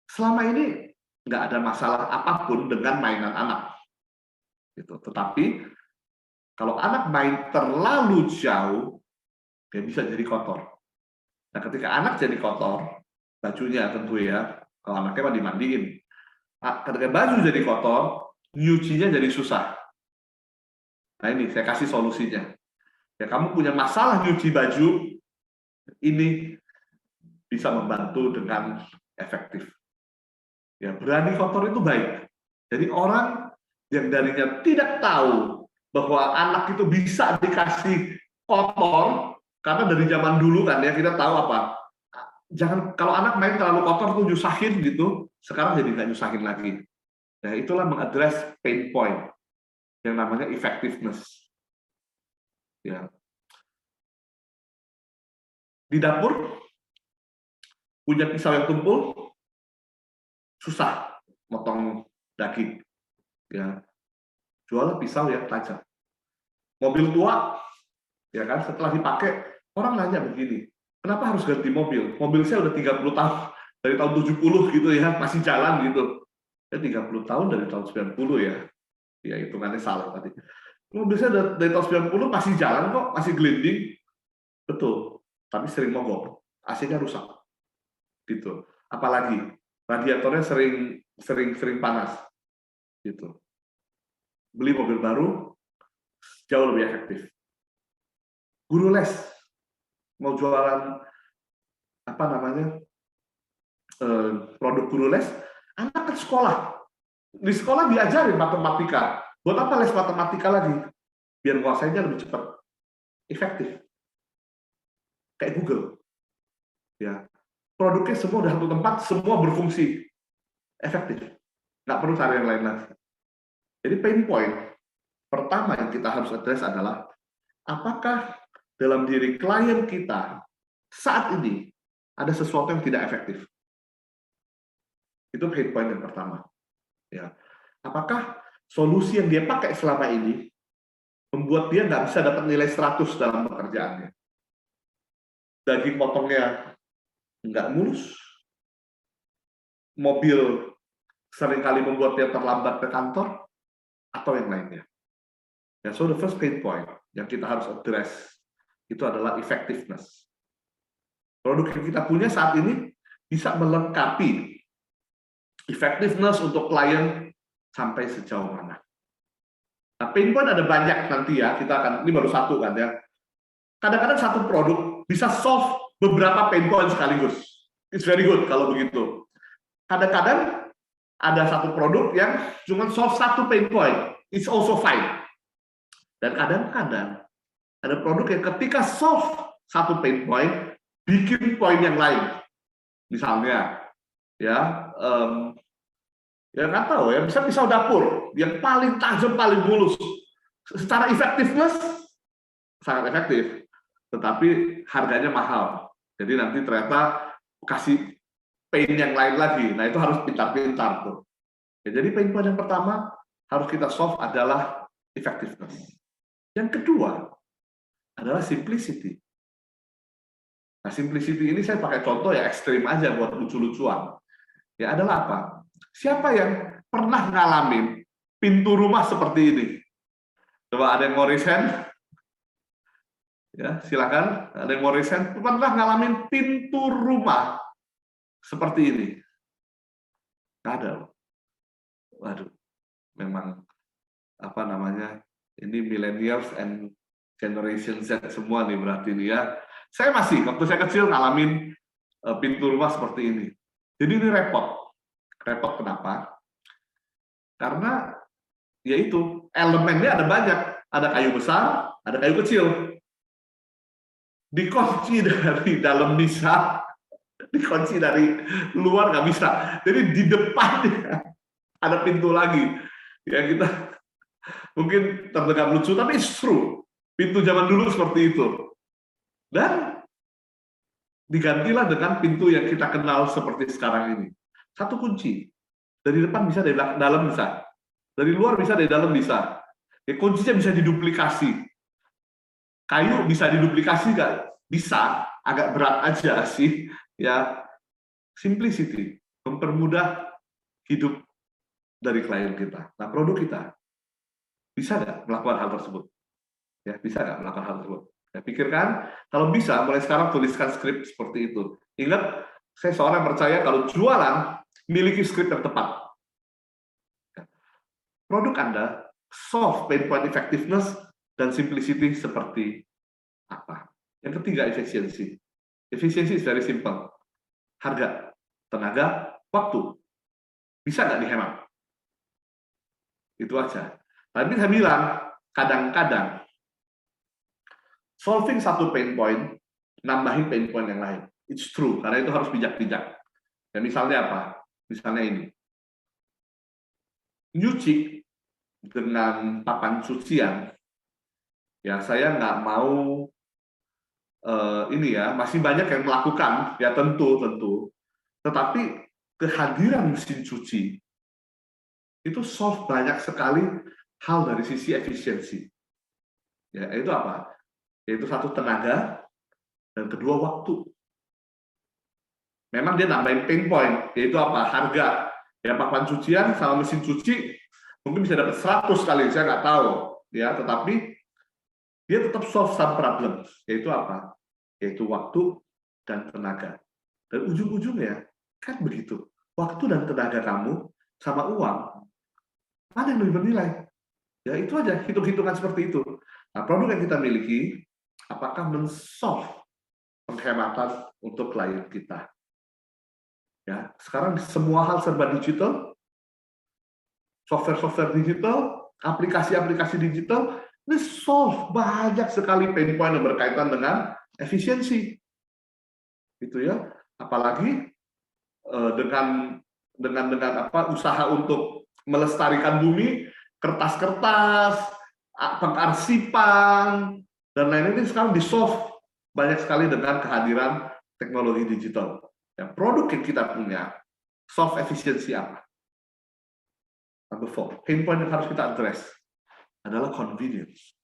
Selama ini nggak ada masalah apapun dengan mainan anak. Gitu. Tetapi kalau anak main terlalu jauh, dia bisa jadi kotor. Nah, ketika anak jadi kotor, bajunya tentu ya, kalau anaknya mah dimandiin. Nah, ketika baju jadi kotor, nyucinya jadi susah. Nah ini saya kasih solusinya. Ya kamu punya masalah nyuci baju, ini bisa membantu dengan efektif. Ya berani kotor itu baik. Jadi orang yang darinya tidak tahu bahwa anak itu bisa dikasih kotor, karena dari zaman dulu kan ya kita tahu apa, jangan kalau anak main terlalu kotor tuh nyusahin gitu, sekarang jadi nggak nyusahin lagi. Ya itulah mengadres pain point yang namanya effectiveness. Ya. Di dapur punya pisau yang tumpul, susah motong daging. Ya. Jual pisau yang tajam. Mobil tua, ya kan, setelah dipakai, orang nanya begini, kenapa harus ganti mobil? Mobil saya udah 30 tahun, dari tahun 70 gitu ya, masih jalan gitu. Ya 30 tahun dari tahun 90 ya. Ya hitungannya salah tadi. Mobil saya dari tahun 90 masih jalan kok, masih gliding. Betul, tapi sering mogok. AC-nya rusak. Gitu. Apalagi radiatornya sering sering panas, gitu. Beli mobil baru jauh lebih efektif. Guru les mau jualan apa namanya produk guru les, anak ke sekolah, di sekolah diajarin matematika. Buat apa les matematika lagi? Biar nguasainya lebih cepat, efektif. Kayak Google, ya. Produknya semua udah satu tempat, semua berfungsi, efektif. Nggak perlu cari yang lain lagi. Jadi pain point pertama yang kita harus address adalah apakah dalam diri klien kita saat ini ada sesuatu yang tidak efektif. Itu pain point yang pertama. Ya. Apakah solusi yang dia pakai selama ini membuat dia nggak bisa dapat nilai 100 dalam pekerjaannya? Daging potongnya nggak mulus, mobil seringkali membuat dia terlambat ke kantor, atau yang lainnya. Ya, so the first pain point yang kita harus address itu adalah effectiveness. Produk yang kita punya saat ini bisa melengkapi effectiveness untuk klien sampai sejauh mana. Nah, pain point ada banyak nanti ya, kita akan, ini baru satu kan ya. Kadang-kadang satu produk bisa solve beberapa pain point sekaligus. It's very good kalau begitu. Kadang-kadang ada satu produk yang cuma solve satu pain point. It's also fine. Dan kadang-kadang ada produk yang ketika solve satu pain point, bikin poin yang lain. Misalnya, ya nggak tahu ya, bisa pisau dapur yang paling tajam, paling mulus. Secara effectiveness sangat efektif, tetapi harganya mahal. Jadi nanti ternyata kasih pain yang lain lagi. Nah, itu harus pintar-pintar tuh. Ya, jadi pain point yang pertama harus kita solve adalah effectiveness. Yang kedua adalah simplicity. Nah, simplicity ini saya pakai contoh ya ekstrim aja buat lucu-lucuan. Ya, adalah apa? Siapa yang pernah ngalamin pintu rumah seperti ini? Coba ada yang mau resign? Ya, silakan. Ada yang mau resign? Pernah ngalamin pintu rumah seperti ini? Nggak ada. Waduh, memang apa namanya? Ini millennials and generation Z semua nih berarti ini ya. Saya masih waktu saya kecil ngalamin pintu rumah seperti ini. Jadi ini repot. Repot kenapa? Karena yaitu elemennya ada banyak. Ada kayu besar, ada kayu kecil. Dikunci dari dalam bisa, dikunci dari luar nggak bisa. Jadi di depannya ada pintu lagi. Ya kita mungkin terdengar lucu, tapi it's true. Pintu zaman dulu seperti itu. Dan digantilah dengan pintu yang kita kenal seperti sekarang ini. Satu kunci. Dari depan bisa, dari dalam bisa. Dari luar bisa, dari dalam bisa. Ya, kuncinya bisa diduplikasi. Kayu bisa diduplikasi nggak? Bisa. Agak berat aja sih. Ya, simplicity. Mempermudah hidup dari klien kita. Nah, produk kita bisa nggak melakukan hal tersebut? Ya, bisa nggak melakukan hal tersebut? Ya, pikirkan, kalau bisa, mulai sekarang tuliskan skrip seperti itu. Ingat, saya seorang percaya kalau jualan, miliki skrip yang tepat. Produk Anda, solve pain point effectiveness, dan simplicity seperti apa? Yang ketiga, efisiensi. Efisiensi is very simple. Harga, tenaga, waktu. Bisa nggak dihemat? Itu aja. Tadi saya bilang, kadang-kadang solving satu pain point, nambahin pain point yang lain. It's true, karena itu harus bijak-bijak. Ya, misalnya apa? Misalnya ini. Nyuci dengan papan cucian, ya saya nggak mau ini ya, masih banyak yang melakukan, ya tentu. Tetapi kehadiran mesin cuci itu solve banyak sekali hal dari sisi efisiensi. Ya, itu apa? Yaitu satu tenaga dan kedua waktu. Memang dia nambahin pain point, yaitu apa? Harga. Ya, papan cucian sama mesin cuci mungkin bisa dapat 100 kali, saya nggak tahu. Ya, tetapi dia tetap solve some problem, yaitu apa? Yaitu waktu dan tenaga. Dan ujung-ujungnya kan begitu. Waktu dan tenaga kamu sama uang, mana yang lebih bernilai? Ya itu aja, hitung-hitungan seperti itu. Nah, produk yang kita miliki, apakah men-solve penghematan untuk klien kita? Ya, sekarang semua hal serba digital, software-software digital, aplikasi-aplikasi digital, ini solve banyak sekali pain point yang berkaitan dengan efisiensi, gitu ya. Apalagi dengan apa usaha untuk melestarikan bumi, kertas-kertas, pengarsipan dan lain-lain ini sekarang di-solve banyak sekali dengan kehadiran teknologi digital. Ya, produk yang kita punya, solve efisiensi apa? Number 4, pain point yang harus kita address adalah convenience.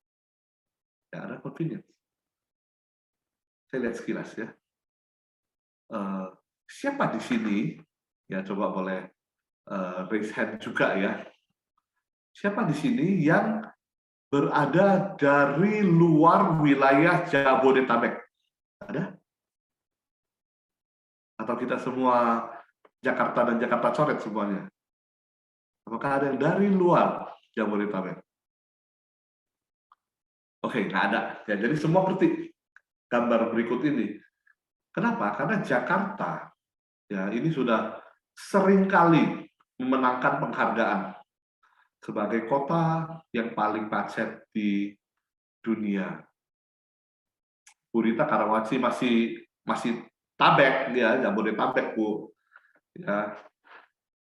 Ya, ada convenience. Saya lihat sekilas ya. Siapa di sini? Ya, coba boleh raise hand juga ya. Siapa di sini yang berada dari luar wilayah Jabodetabek? Ada? Atau kita semua Jakarta dan Jakarta coret semuanya? Apakah ada yang dari luar Jabodetabek? Oke, nggak ada. Ya, jadi semua seperti gambar berikut ini. Kenapa? Karena Jakarta ya ini sudah seringkali memenangkan penghargaan sebagai kota yang paling macet di dunia. Burita Karawaci masih Tabek ya, Jabodetabek Bu. Ya.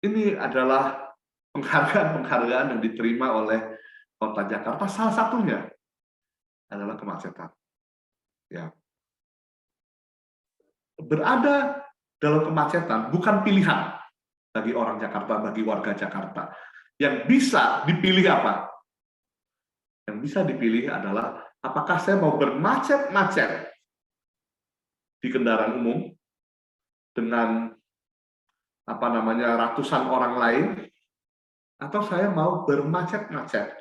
Ini adalah penghargaan yang diterima oleh Kota Jakarta, salah satunya adalah kemacetan. Ya. Berada dalam kemacetan bukan pilihan bagi orang Jakarta, bagi warga Jakarta. Yang bisa dipilih apa? Yang bisa dipilih adalah apakah saya mau bermacet-macet di kendaraan umum dengan apa namanya ratusan orang lain, atau saya mau bermacet-macet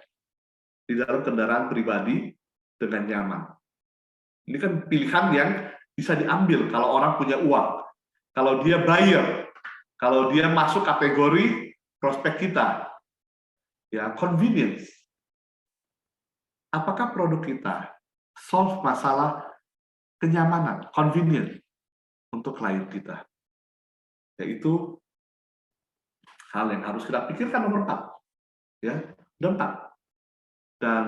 di dalam kendaraan pribadi dengan nyaman. Ini kan pilihan yang bisa diambil kalau orang punya uang, kalau dia buyer, kalau dia masuk kategori prospek kita, ya convenience. Apakah produk kita solve masalah kenyamanan, convenient untuk klien kita? Yaitu hal yang harus kita pikirkan nomor 4. Ya, nomor 4. Dan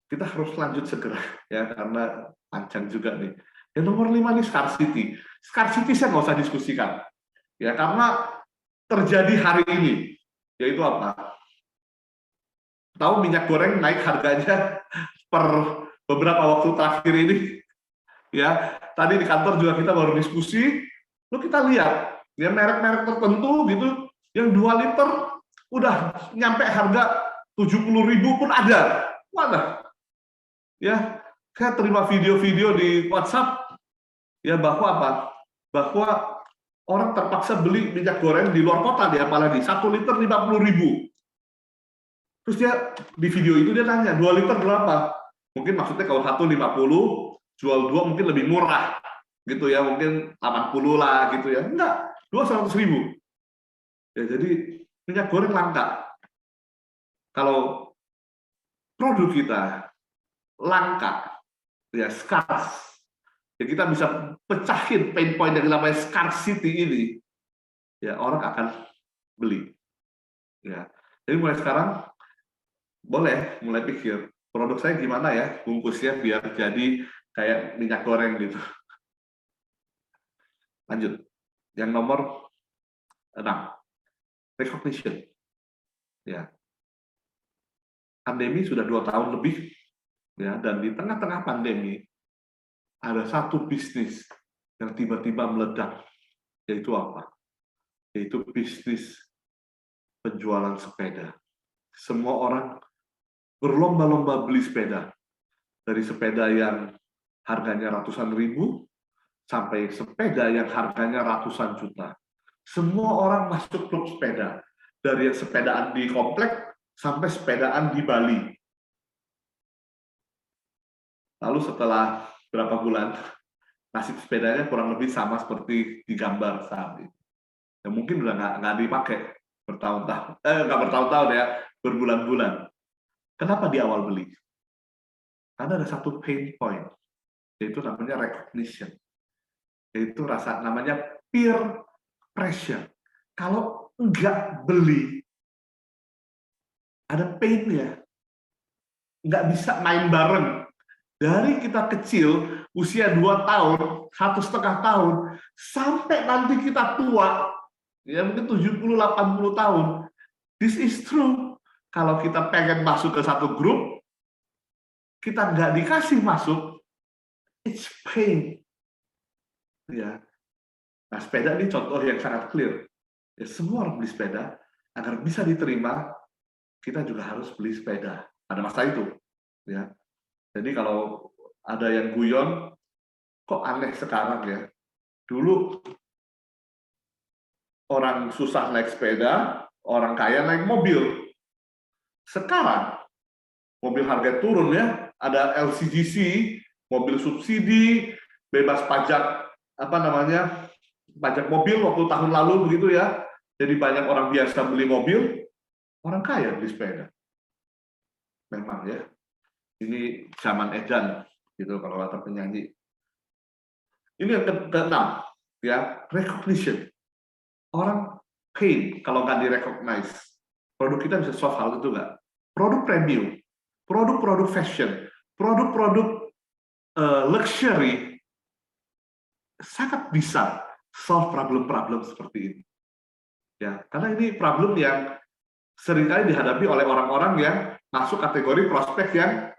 kita harus lanjut segera ya karena panjang juga nih. Yang nomor 5 nih scarcity. Scarcity saya nggak usah diskusikan. Ya, karena terjadi hari ini. Yaitu apa? Tahu minyak goreng naik harganya per beberapa waktu terakhir ini. Ya, tadi di kantor juga kita baru diskusi, lalu kita lihat ya merek-merek tertentu gitu yang 2 liter udah nyampe harga 70.000 pun ada. Mana? Ya, saya terima video-video di WhatsApp ya bahwa apa? Bahwa orang terpaksa beli minyak goreng di luar kota dia apalagi 1 liter 50.000. Terus dia di video itu dia tanya 2 liter berapa? Mungkin maksudnya kalau 1 50, jual 2 mungkin lebih murah gitu ya, mungkin 80 lah gitu ya. Enggak, 2 100.000. Ya, jadi minyak goreng langka. Kalau produk kita langka, ya scarce, ya kita bisa pecahin pain point yang namanya scarcity ini, ya orang akan beli. Ya, jadi mulai sekarang boleh mulai pikir produk saya gimana ya bungkusnya biar jadi kayak minyak goreng gitu. Lanjut, yang nomor 6, recognition. Ya, pandemi sudah 2 tahun lebih, ya, dan di tengah-tengah pandemi ada satu bisnis yang tiba-tiba meledak, yaitu apa? Yaitu bisnis penjualan sepeda. Semua orang berlomba-lomba beli sepeda, dari sepeda yang harganya ratusan ribu sampai sepeda yang harganya ratusan juta. Semua orang masuk klub sepeda, dari yang sepedaan di komplek sampai sepedaan di Bali. Lalu setelah berapa bulan, nasib sepedanya kurang lebih sama seperti di gambar saat ini. Ya mungkin udah nggak dipakai bertahun-tahun, nggak bertahun-tahun ya, berbulan-bulan. Kenapa di awal beli? Karena ada satu pain point, yaitu namanya recognition, yaitu rasa namanya peer pressure. Kalau nggak beli, ada pain-nya, nggak bisa main bareng. Dari kita kecil, usia 2 tahun, 1,5 tahun, sampai nanti kita tua, ya mungkin 70-80 tahun. This is true. Kalau kita pengen masuk ke satu grup, kita nggak dikasih masuk, it's pain. Ya. Nah, sepeda ini contoh yang sangat clear. Ya, semua orang beli sepeda, agar bisa diterima, kita juga harus beli sepeda. Pada masa itu. Ya. Jadi kalau ada yang guyon, kok aneh sekarang ya. Dulu orang susah naik sepeda, orang kaya naik mobil. Sekarang mobil harga turun ya, ada LCGC, mobil subsidi, bebas pajak pajak mobil waktu tahun lalu begitu ya. Jadi banyak orang biasa beli mobil, orang kaya beli sepeda. Memang ya, ini zaman edan gitu kalau kata penyanyi. Ini yang keenam ya, recognition. Orang pain kalau nggak direcognize. Produk kita bisa solve hal itu nggak? Produk premium, produk-produk fashion, produk-produk luxury sangat bisa solve problem-problem seperti ini. Ya, karena ini problem yang seringkali dihadapi oleh orang-orang yang masuk kategori prospek yang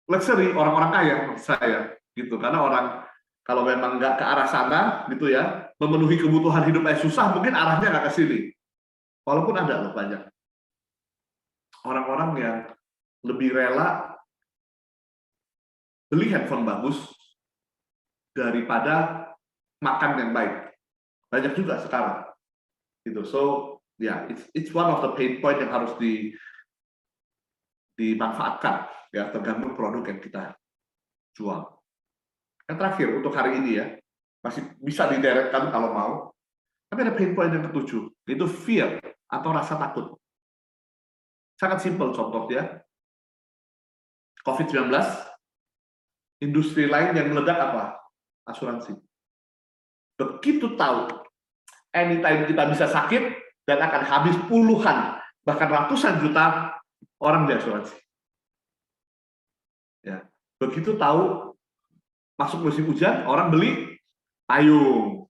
luxury, orang-orang kaya saya gitu. Karena orang kalau memang nggak ke arah sana gitu ya, memenuhi kebutuhan hidupnya susah, mungkin arahnya nggak ke sini. Walaupun ada loh banyak orang-orang yang lebih rela beli handphone bagus daripada makan yang baik. Banyak juga sekarang. Gitu. So, ya, yeah, it's one of the pain point yang harus dimanfaatkan ya, tergantung produk yang kita jual. Yang terakhir untuk hari ini ya, masih bisa dideretkan kalau mau. Tapi ada pain point yang ketujuh, yaitu fear atau rasa takut. Sangat simpel contohnya. COVID-19, industri lain yang meledak apa? Asuransi. Begitu tahu, anytime kita bisa sakit dan akan habis puluhan, bahkan ratusan juta orang di asuransi. Ya. Begitu tahu masuk musim hujan, orang beli payung.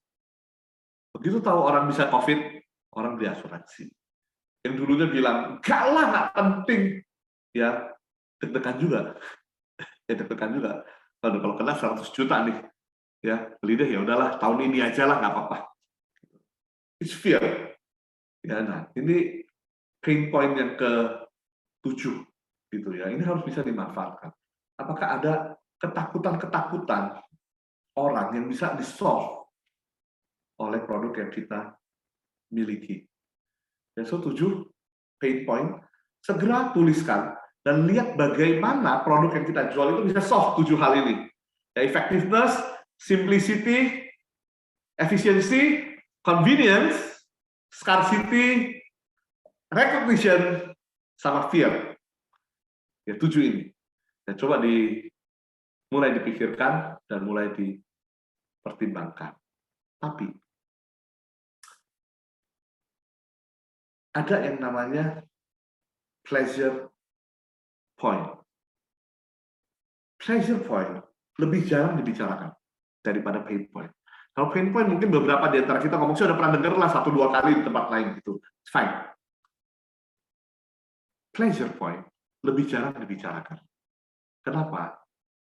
Begitu tahu orang bisa COVID, orang beli asuransi. Yang dulunya bilang, enggak lah, nggak penting. Ya, deg-degan juga. Ya, deg-degan juga. Kalau kena 100 juta nih, ya beli deh, ya udahlah, tahun ini aja lah, nggak apa-apa. It's fear. Ya, nah, ini pain point yang ke-7 gitu ya. Ini harus bisa dimanfaatkan. Apakah ada ketakutan-ketakutan orang yang bisa di-solve oleh produk yang kita miliki? Dan so-7 pain point, segera tuliskan dan lihat bagaimana produk yang kita jual itu bisa solve 7 hal ini. Ya, effectiveness, simplicity, efficiency, convenience, scarcity, recognition, sama fear. Ya, 7 ini. Dan coba mulai dipikirkan dan mulai dipertimbangkan. Tapi ada yang namanya pleasure point. Pleasure point lebih jarang dibicarakan daripada pain point. Kalau pain point mungkin beberapa di antara kita ngomong, saya udah pernah dengar lah 1-2 kali di tempat lain gitu. It's fine. Pleasure point lebih jarang dibicarakan. Kenapa?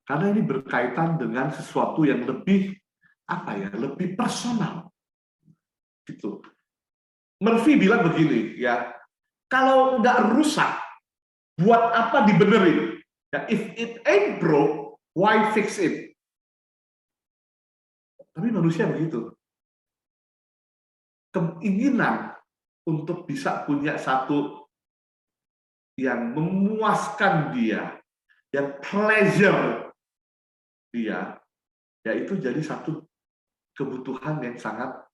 Karena ini berkaitan dengan sesuatu yang lebih lebih personal. Gitu. Murphy bilang begini ya, kalau nggak rusak, buat apa dibenerin? Ya, if it ain't broke, why fix it? Tapi manusia begitu. Keinginan untuk bisa punya satu yang memuaskan dia, yang pleasure dia, yaitu jadi satu kebutuhan yang sangat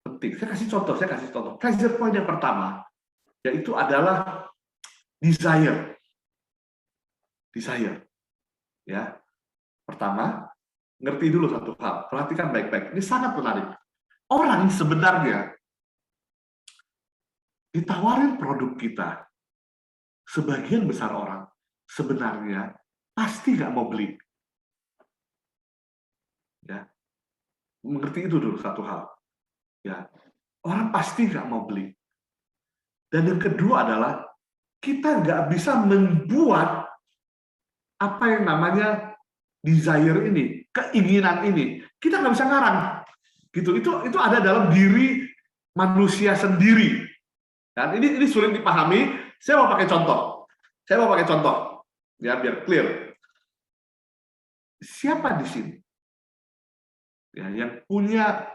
penting. Saya kasih contoh. Pleasure point yang pertama, yaitu adalah desire. Ya. Pertama, ngerti dulu satu hal. Perhatikan baik-baik. Ini sangat menarik. Orang sebenarnya ditawarin produk kita, sebagian besar orang sebenarnya pasti nggak mau beli. Ya. Mengerti itu dulu satu hal. Ya. Orang pasti nggak mau beli. Dan yang kedua adalah kita nggak bisa membuat apa yang namanya desire ini, keinginan ini. Kita nggak bisa ngarang. Gitu. Itu ada dalam diri manusia sendiri. Dan ini sulit dipahami. Saya mau pakai contoh. Ya, biar clear. Siapa di sini ya yang punya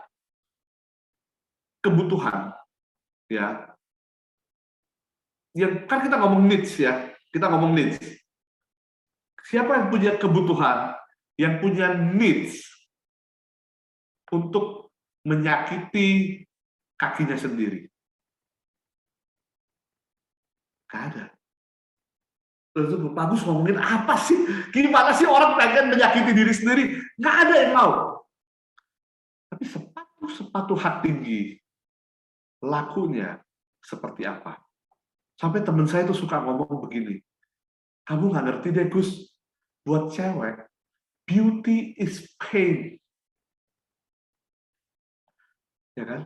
kebutuhan, ya, yang kan kita ngomong needs ya, siapa yang punya kebutuhan, yang punya needs untuk menyakiti kakinya sendiri? Gak ada. Terus bagus ngomongin apa sih? Gimana sih orang pengen menyakiti diri sendiri? Nggak ada yang mau. Tapi sepatu hak tinggi, lakunya seperti apa? Sampai teman saya tuh suka ngomong begini, kamu nggak ngerti deh Gus, buat cewek, beauty is pain. Ya kan?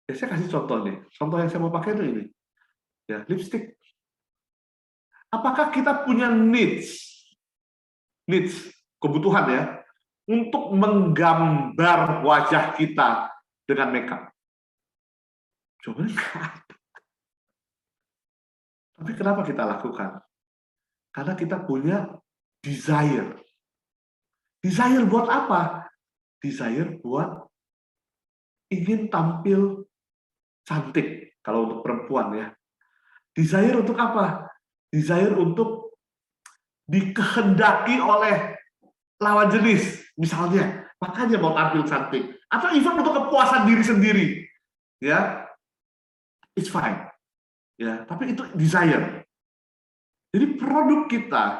Ya, saya kasih contoh nih. Contoh yang saya mau pakai itu ini. Ya, lipstick. Apakah kita punya needs, kebutuhan ya, untuk menggambar wajah kita dengan makeup? Coba enggak. Tapi kenapa kita lakukan? Karena kita punya desire. Desire buat apa? Desire buat ingin tampil cantik, kalau untuk perempuan ya. Desire untuk apa? Desire untuk dikehendaki oleh lawan jenis, misalnya. Makanya mau tampil cantik. Atau even untuk kepuasan diri sendiri. Ya, it's fine. Ya, tapi itu desire. Jadi produk kita,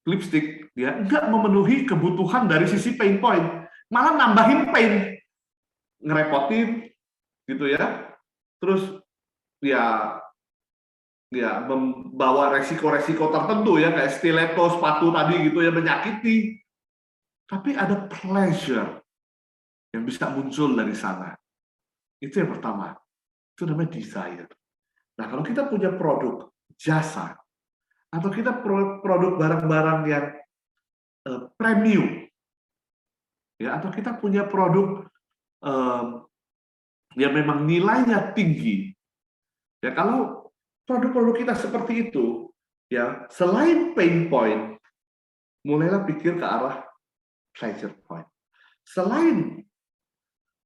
lipstick, ya, nggak memenuhi kebutuhan dari sisi pain point. Malah nambahin pain. Ngerepotin, gitu ya. Terus, ya membawa resiko-resiko tertentu ya, kayak stiletto, sepatu tadi gitu ya, menyakiti. Tapi ada pleasure yang bisa muncul dari sana. Itu yang pertama. Itu namanya desire. Nah, kalau kita punya produk jasa, atau kita produk barang-barang yang premium, ya, atau kita punya produk yang memang nilainya tinggi, ya, kalau produk-produk kita seperti itu, ya, selain pain point, mulailah pikir ke arah pleasure point. Selain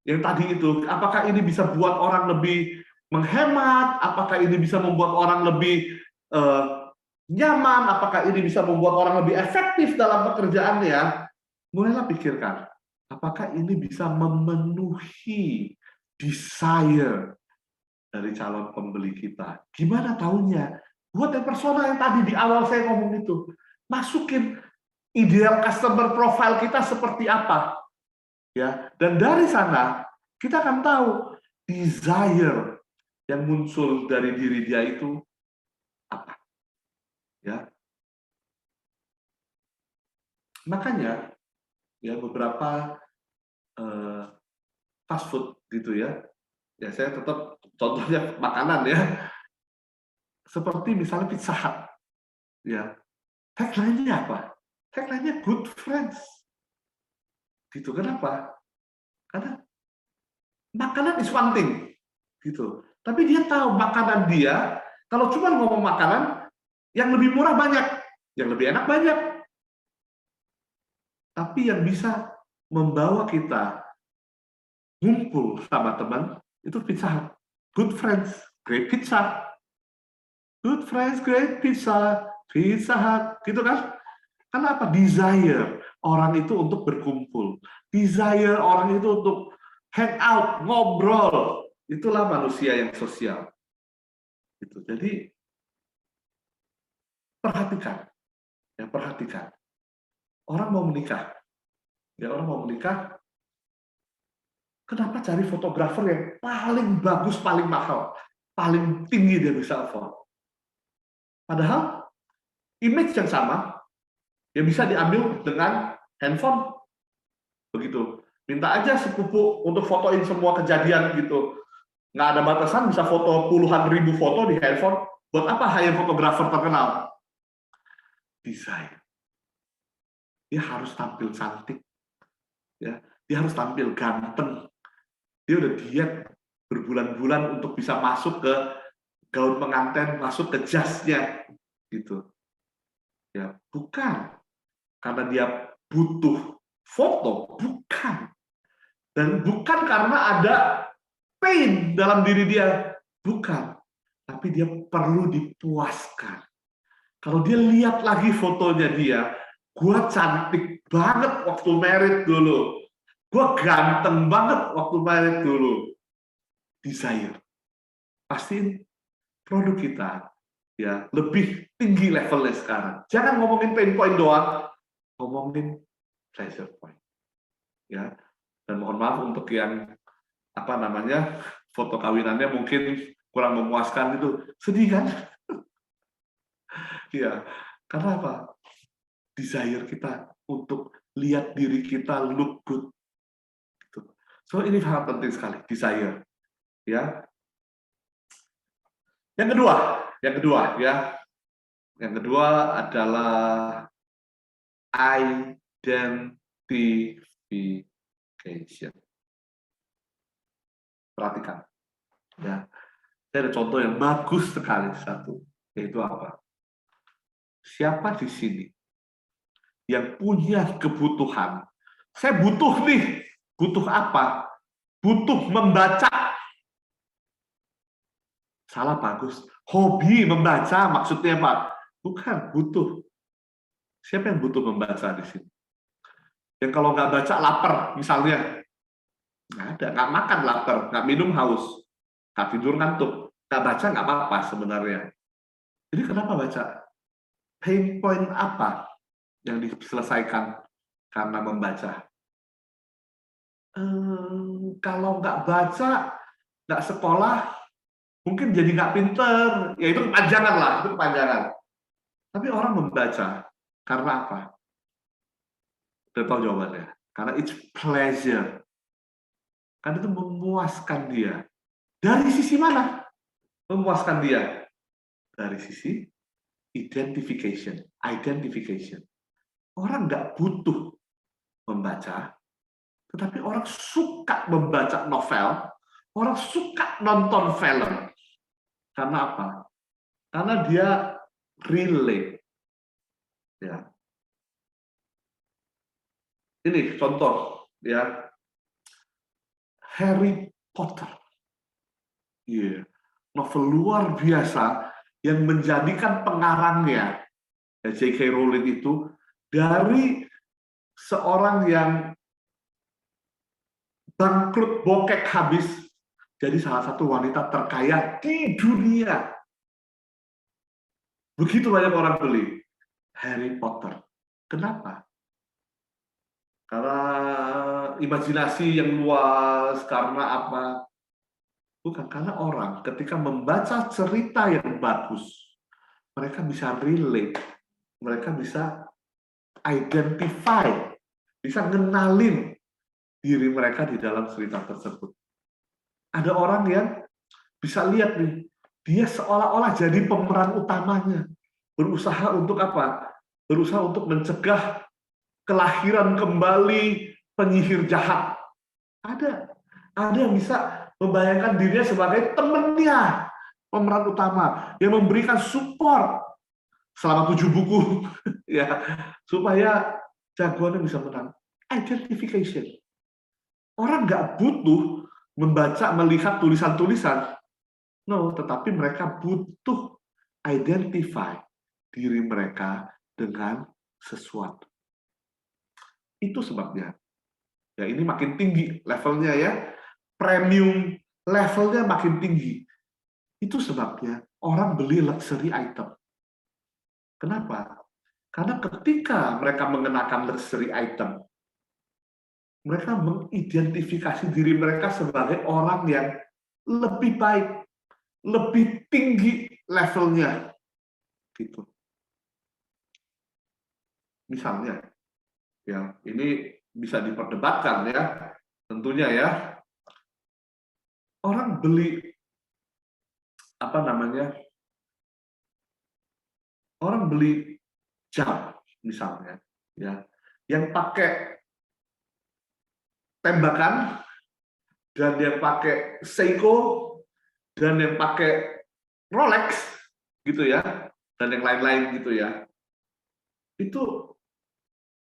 yang tadi itu, apakah ini bisa buat orang lebih menghemat? Apakah ini bisa membuat orang lebih nyaman? Apakah ini bisa membuat orang lebih efektif dalam pekerjaannya? Mulailah pikirkan, apakah ini bisa memenuhi desire dari calon pembeli kita? Gimana tahunya? Buat yang persona yang tadi di awal saya ngomong itu, masukin ideal customer profile kita seperti apa. Ya, dan dari sana kita akan tahu desire yang muncul dari diri dia itu apa. Ya. Makanya ya beberapa fast food gitu ya. Ya, saya tetap contohnya makanan ya. Seperti misalnya Pizza Hut. Ya. Tagline-nya apa? Tagline-nya good friends. Gitu. Kenapa? Karena makanan is one thing. Gitu. Tapi dia tahu makanan dia, kalau cuma ngomong makanan, yang lebih murah banyak, yang lebih enak banyak. Tapi yang bisa membawa kita ngumpul sama teman, itu Pizza Hut. Good friends, great pizza. Good friends, great pizza. Pizza Hut. Gitu kan? Karena apa? Desire orang itu untuk berkumpul. desire orang itu untuk hang out, ngobrol. Itulah manusia yang sosial. Gitu. Jadi perhatikan, ya perhatikan. Orang mau menikah, kenapa cari fotografer yang paling bagus, paling mahal, paling tinggi dia bisa afford? Padahal image yang sama ya bisa diambil dengan handphone, begitu. Minta aja sepupu untuk fotoin semua kejadian gitu. Nggak ada batasan, bisa foto puluhan ribu foto di handphone. Buat apa hire fotografer terkenal? Desain. Dia harus tampil cantik, ya. Dia harus tampil ganteng. Dia udah diet berbulan-bulan untuk bisa masuk ke gaun pengantin, masuk ke jasnya, gitu. Ya, bukan karena dia butuh foto, bukan. Dan bukan karena ada pain dalam diri dia, bukan. Tapi dia perlu dipuaskan. Kalau dia lihat lagi fotonya dia, gue cantik banget waktu married dulu. Gue ganteng banget waktu married dulu. Desire. Pastiin produk kita ya lebih tinggi levelnya sekarang. Jangan ngomongin pain point doang, ngomongin pleasure point. Ya. Dan mohon maaf untuk yang apa namanya foto kawinannya mungkin kurang memuaskan itu, sedih kan? Ya, karena apa? Desire kita untuk lihat diri kita look good. So ini sangat penting sekali, desire. Ya. Yang kedua adalah identification. Perhatikan. Ya. Saya ada contoh yang bagus sekali satu, yaitu apa? Siapa di sini yang punya kebutuhan? Saya butuh nih, butuh apa? Butuh membaca. Salah bagus. Hobi membaca maksudnya Pak? Bukan, butuh. Siapa yang butuh membaca di sini? Yang kalau nggak baca lapar, misalnya. Nggak ada, nggak makan lapar, nggak minum haus, nggak tidur ngantuk. Nggak baca nggak apa-apa sebenarnya. Jadi kenapa baca? Pain point apa yang diselesaikan karena membaca? Kalau nggak baca, nggak sekolah, mungkin jadi nggak pinter. Ya itu kepanjangan lah, itu kepanjangan. Tapi orang membaca karena apa? Udah tahu jawabannya. Karena it's pleasure. Karena itu memuaskan dia. Dari sisi mana? Memuaskan dia. Dari sisi identification. Identification. Orang nggak butuh membaca, tetapi orang suka membaca novel, orang suka nonton film. Karena apa? Karena dia relate. Ya. Ini contoh, ya. Harry Potter. Yeah. Novel luar biasa yang menjadikan pengarangnya, ya, J.K. Rowling itu, dari seorang yang bangkrut bokek habis, jadi salah satu wanita terkaya di dunia. Begitu banyak orang beli Harry Potter. Kenapa? Karena imajinasi yang luas, karena apa? Bukan, karena orang ketika membaca cerita yang bagus, mereka bisa relate, mereka bisa identify, bisa ngenalin diri mereka di dalam cerita tersebut. Ada orang yang bisa lihat nih, dia seolah-olah jadi pemeran utamanya, berusaha untuk apa? Berusaha untuk mencegah kelahiran kembali penyihir jahat. Ada yang bisa membayangkan dirinya sebagai temannya, pemeran utama yang memberikan support selama 7 buku, ya, supaya jagoannya bisa menang. Identification. Orang nggak butuh membaca, melihat tulisan-tulisan, no, tetapi mereka butuh identify diri mereka dengan sesuatu. Itu sebabnya, Ya, ini makin tinggi levelnya ya, premium levelnya makin tinggi. Itu sebabnya orang beli luxury item. Kenapa? Karena ketika mereka mengenakan luxury item, mereka mengidentifikasi diri mereka sebagai orang yang lebih baik, lebih tinggi levelnya, gitu. Misalnya, ya ini bisa diperdebatkan ya, tentunya ya. Orang beli apa namanya? Orang beli jam misalnya, ya, yang pakai tembakan dan yang pakai Seiko dan yang pakai Rolex gitu ya, dan yang lain-lain gitu ya. Itu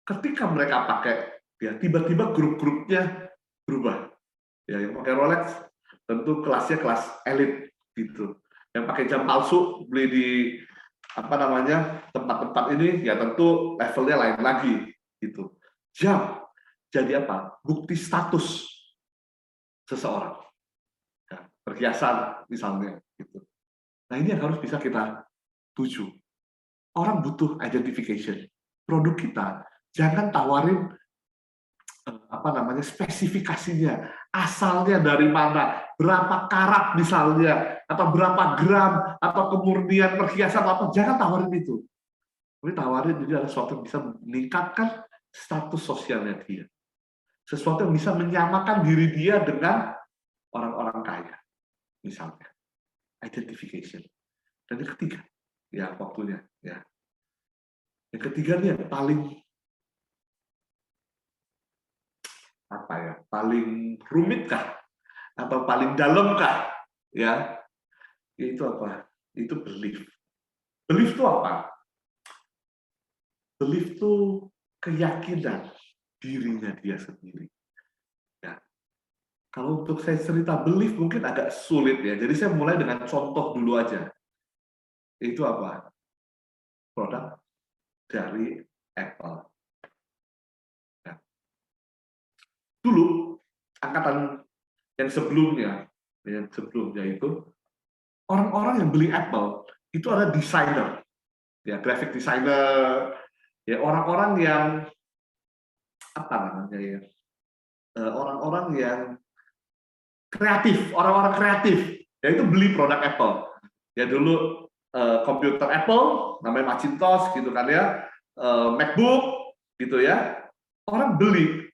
ketika mereka pakai, ya tiba-tiba grup-grupnya berubah. Ya, yang pakai Rolex tentu kelasnya kelas elit gitu. Yang pakai jam palsu beli di apa namanya tempat-tempat ini ya tentu levelnya lain lagi gitu. Jam jadi apa? Bukti status seseorang. Ya, perhiasan misalnya gitu. Nah, ini yang harus bisa kita tuju. Orang butuh identification. Produk kita jangan tawarin apa namanya spesifikasinya, asalnya dari mana, berapa karat misalnya, atau berapa gram, atau kemurnian perhiasan apa, jangan tawarin itu. Tapi tawarin jadi ada sesuatu yang bisa meningkatkan status sosialnya dia, sesuatu yang bisa menyamakan diri dia dengan orang-orang kaya, misalnya identification. Dan yang ketiga, ya waktunya, ya. Yang ketiga nih yang paling apa ya, paling rumit kah atau paling dalam kah, ya, itu apa? Itu belief. Belief itu apa? Belief itu keyakinan dirinya dia sendiri. Ya. Kalau untuk saya cerita belief mungkin agak sulit ya. Jadi saya mulai dengan contoh dulu aja. Itu apa? Produk dari Apple. Ya. Dulu angkatan yang sebelumnya itu orang-orang yang beli Apple itu ada desainer, ya graphic designer, ya orang-orang yang apa namanya ya, orang-orang yang kreatif, orang-orang kreatif, ya itu beli produk Apple. Ya dulu komputer Apple, namanya Macintosh gitu kan ya, MacBook gitu ya, orang beli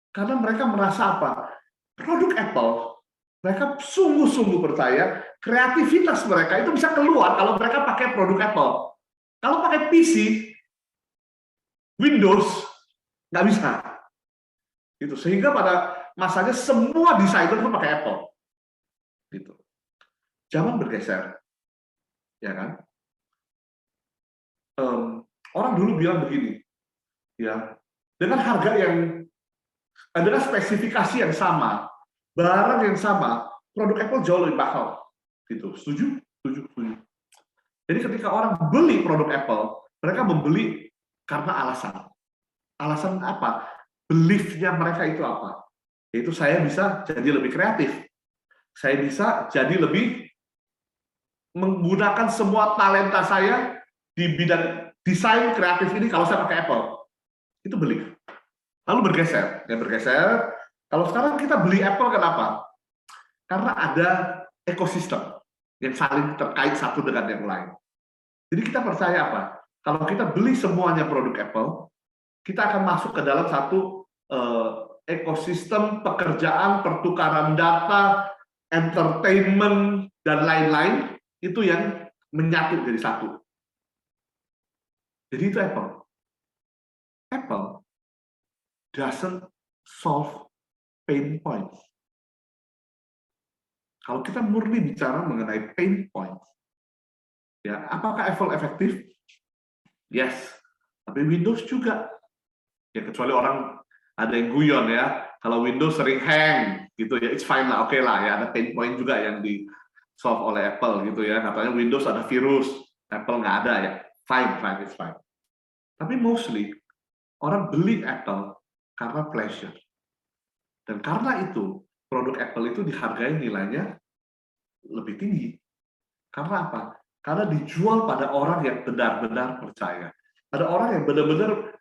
karena mereka merasa apa? Produk Apple, mereka sungguh-sungguh percaya kreativitas mereka itu bisa keluar kalau mereka pakai produk Apple. Kalau pakai PC, Windows, nggak bisa. Gitu. Sehingga pada masanya semua desainer itu pakai Apple. Gitu. Zaman bergeser, ya kan? Orang dulu bilang begini, ya, dengan harga yang, dengan spesifikasi yang sama, barang yang sama, produk Apple jauh lebih mahal. Gitu. Setuju? Setuju, setuju. Jadi ketika orang beli produk Apple, mereka membeli karena alasan. Alasan apa? Belief-nya mereka itu apa? Yaitu saya bisa jadi lebih kreatif. Saya bisa jadi lebih menggunakan semua talenta saya di bidang desain kreatif ini kalau saya pakai Apple. Itu belief. Lalu bergeser. Ya bergeser. Kalau sekarang kita beli Apple kenapa? Karena ada ekosistem yang saling terkait satu dengan yang lain. Jadi kita percaya apa? Kalau kita beli semuanya produk Apple, kita akan masuk ke dalam satu ekosistem pekerjaan, pertukaran data, entertainment, dan lain-lain, itu yang menyatu jadi satu. Jadi itu Apple. Apple doesn't solve pain points. Kalau kita murni bicara mengenai pain points, ya, apakah Apple efektif? Yes. Tapi Windows juga. Ya kecuali orang ada yang guyon ya, kalau Windows sering hang gitu ya, it's fine lah, oke lah ya, ada pain point juga yang di solve oleh Apple gitu ya, katanya Windows ada virus, Apple nggak ada ya, fine, it's fine. Tapi mostly orang beli Apple karena pleasure, Dan karena itu, produk Apple itu dihargai nilainya lebih tinggi. Karena apa? Karena dijual pada orang yang benar-benar percaya. Ada orang yang benar-benar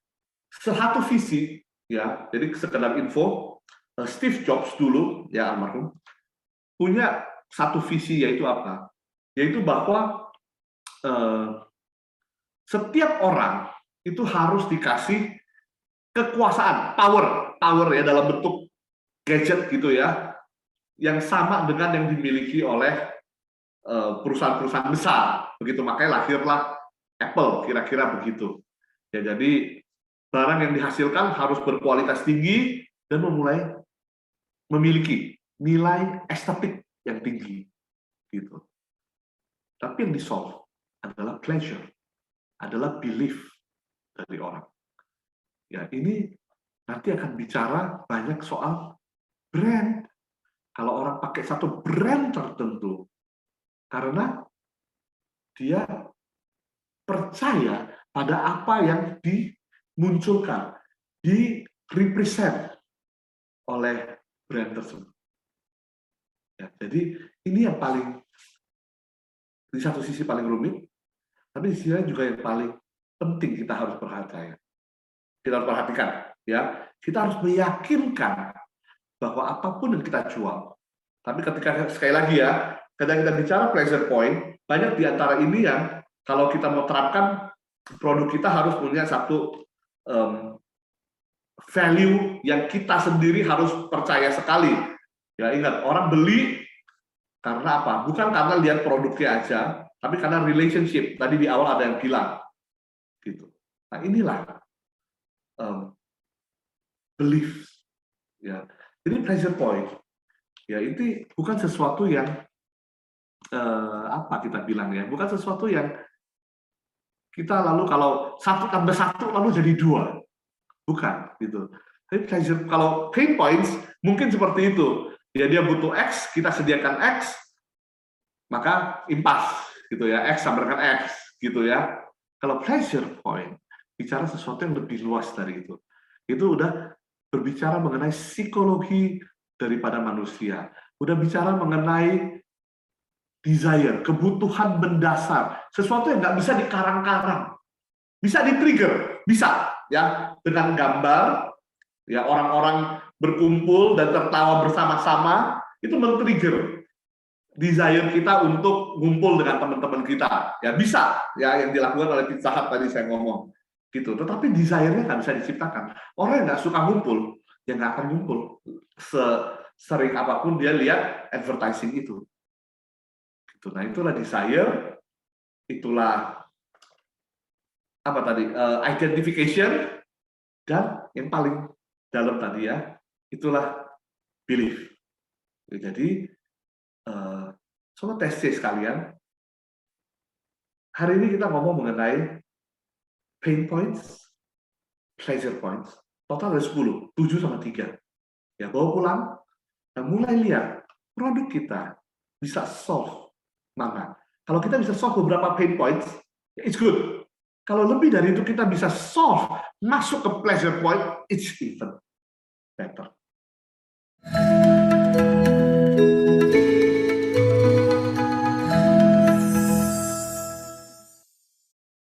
satu visi, ya. Jadi sekedar info, Steve Jobs dulu, ya almarhum, punya satu visi, yaitu apa? Yaitu bahwa setiap orang itu harus dikasih kekuasaan, power ya dalam bentuk gadget gitu ya, yang sama dengan yang dimiliki oleh perusahaan-perusahaan besar. Begitu, makanya lahirlah Apple, kira-kira begitu. Ya, jadi barang yang dihasilkan harus berkualitas tinggi dan memiliki nilai estetik yang tinggi, gitu. Tapi yang di-solve adalah pleasure, adalah belief dari orang. Ya, ini nanti akan bicara banyak soal brand. Kalau orang pakai satu brand tertentu, karena dia percaya pada apa yang dimunculkan, di-represent oleh brand tersebut. Ya, jadi ini yang paling, di satu sisi paling rumit, tapi di sisi lain juga yang paling penting kita harus perhatikan. Kita harus perhatikan, ya. Kita harus meyakinkan bahwa apapun yang kita jual. Tapi ketika, sekali lagi ya, ketika kita bicara pleasure point, banyak di antara ini yang kalau kita mau terapkan, produk kita harus punya satu value yang kita sendiri harus percaya sekali. Ya, ingat, orang beli karena apa? Bukan karena lihat produknya aja, tapi karena relationship. Tadi di awal ada yang bilang, gitu. Nah, inilah belief. Ya, jadi pleasure point. Ya, itu bukan sesuatu yang apa kita bilang ya, bukan sesuatu yang kita lalu kalau 1 tambah 1 lalu jadi 2, bukan gitu. Tapi pleasure, kalau pain points mungkin seperti itu. Ya, dia butuh X, kita sediakan X, maka impas gitu ya, X sama dengan X gitu ya. Kalau pleasure point bicara sesuatu yang lebih luas dari itu. Itu udah berbicara mengenai psikologi daripada manusia. Udah bicara mengenai desire, kebutuhan mendasar, sesuatu yang nggak bisa dikarang-karang, bisa di-trigger, bisa ya, dengan gambar, ya, orang-orang berkumpul dan tertawa bersama-sama, itu men-trigger desire kita untuk ngumpul dengan teman-teman kita, ya bisa, ya, yang dilakukan oleh Pizza Hut tadi saya ngomong, gitu. Tetapi desire-nya nggak bisa diciptakan. Orang yang nggak suka ngumpul, ya nggak akan ngumpul. Sering apapun dia lihat advertising itu. Nah, itulah desire, itulah apa tadi, identification, dan yang paling dalam tadi ya, itulah belief. Jadi, sobat TSC sekalian, hari ini kita ngomong mengenai pain points, pleasure points, total ada 10, 7 sama 3. Ya, bawa pulang, dan mulai lihat produk kita bisa solve mana. Kalau kita bisa solve beberapa pain points, it's good. Kalau lebih dari itu kita bisa solve, masuk ke pleasure point, it's even better.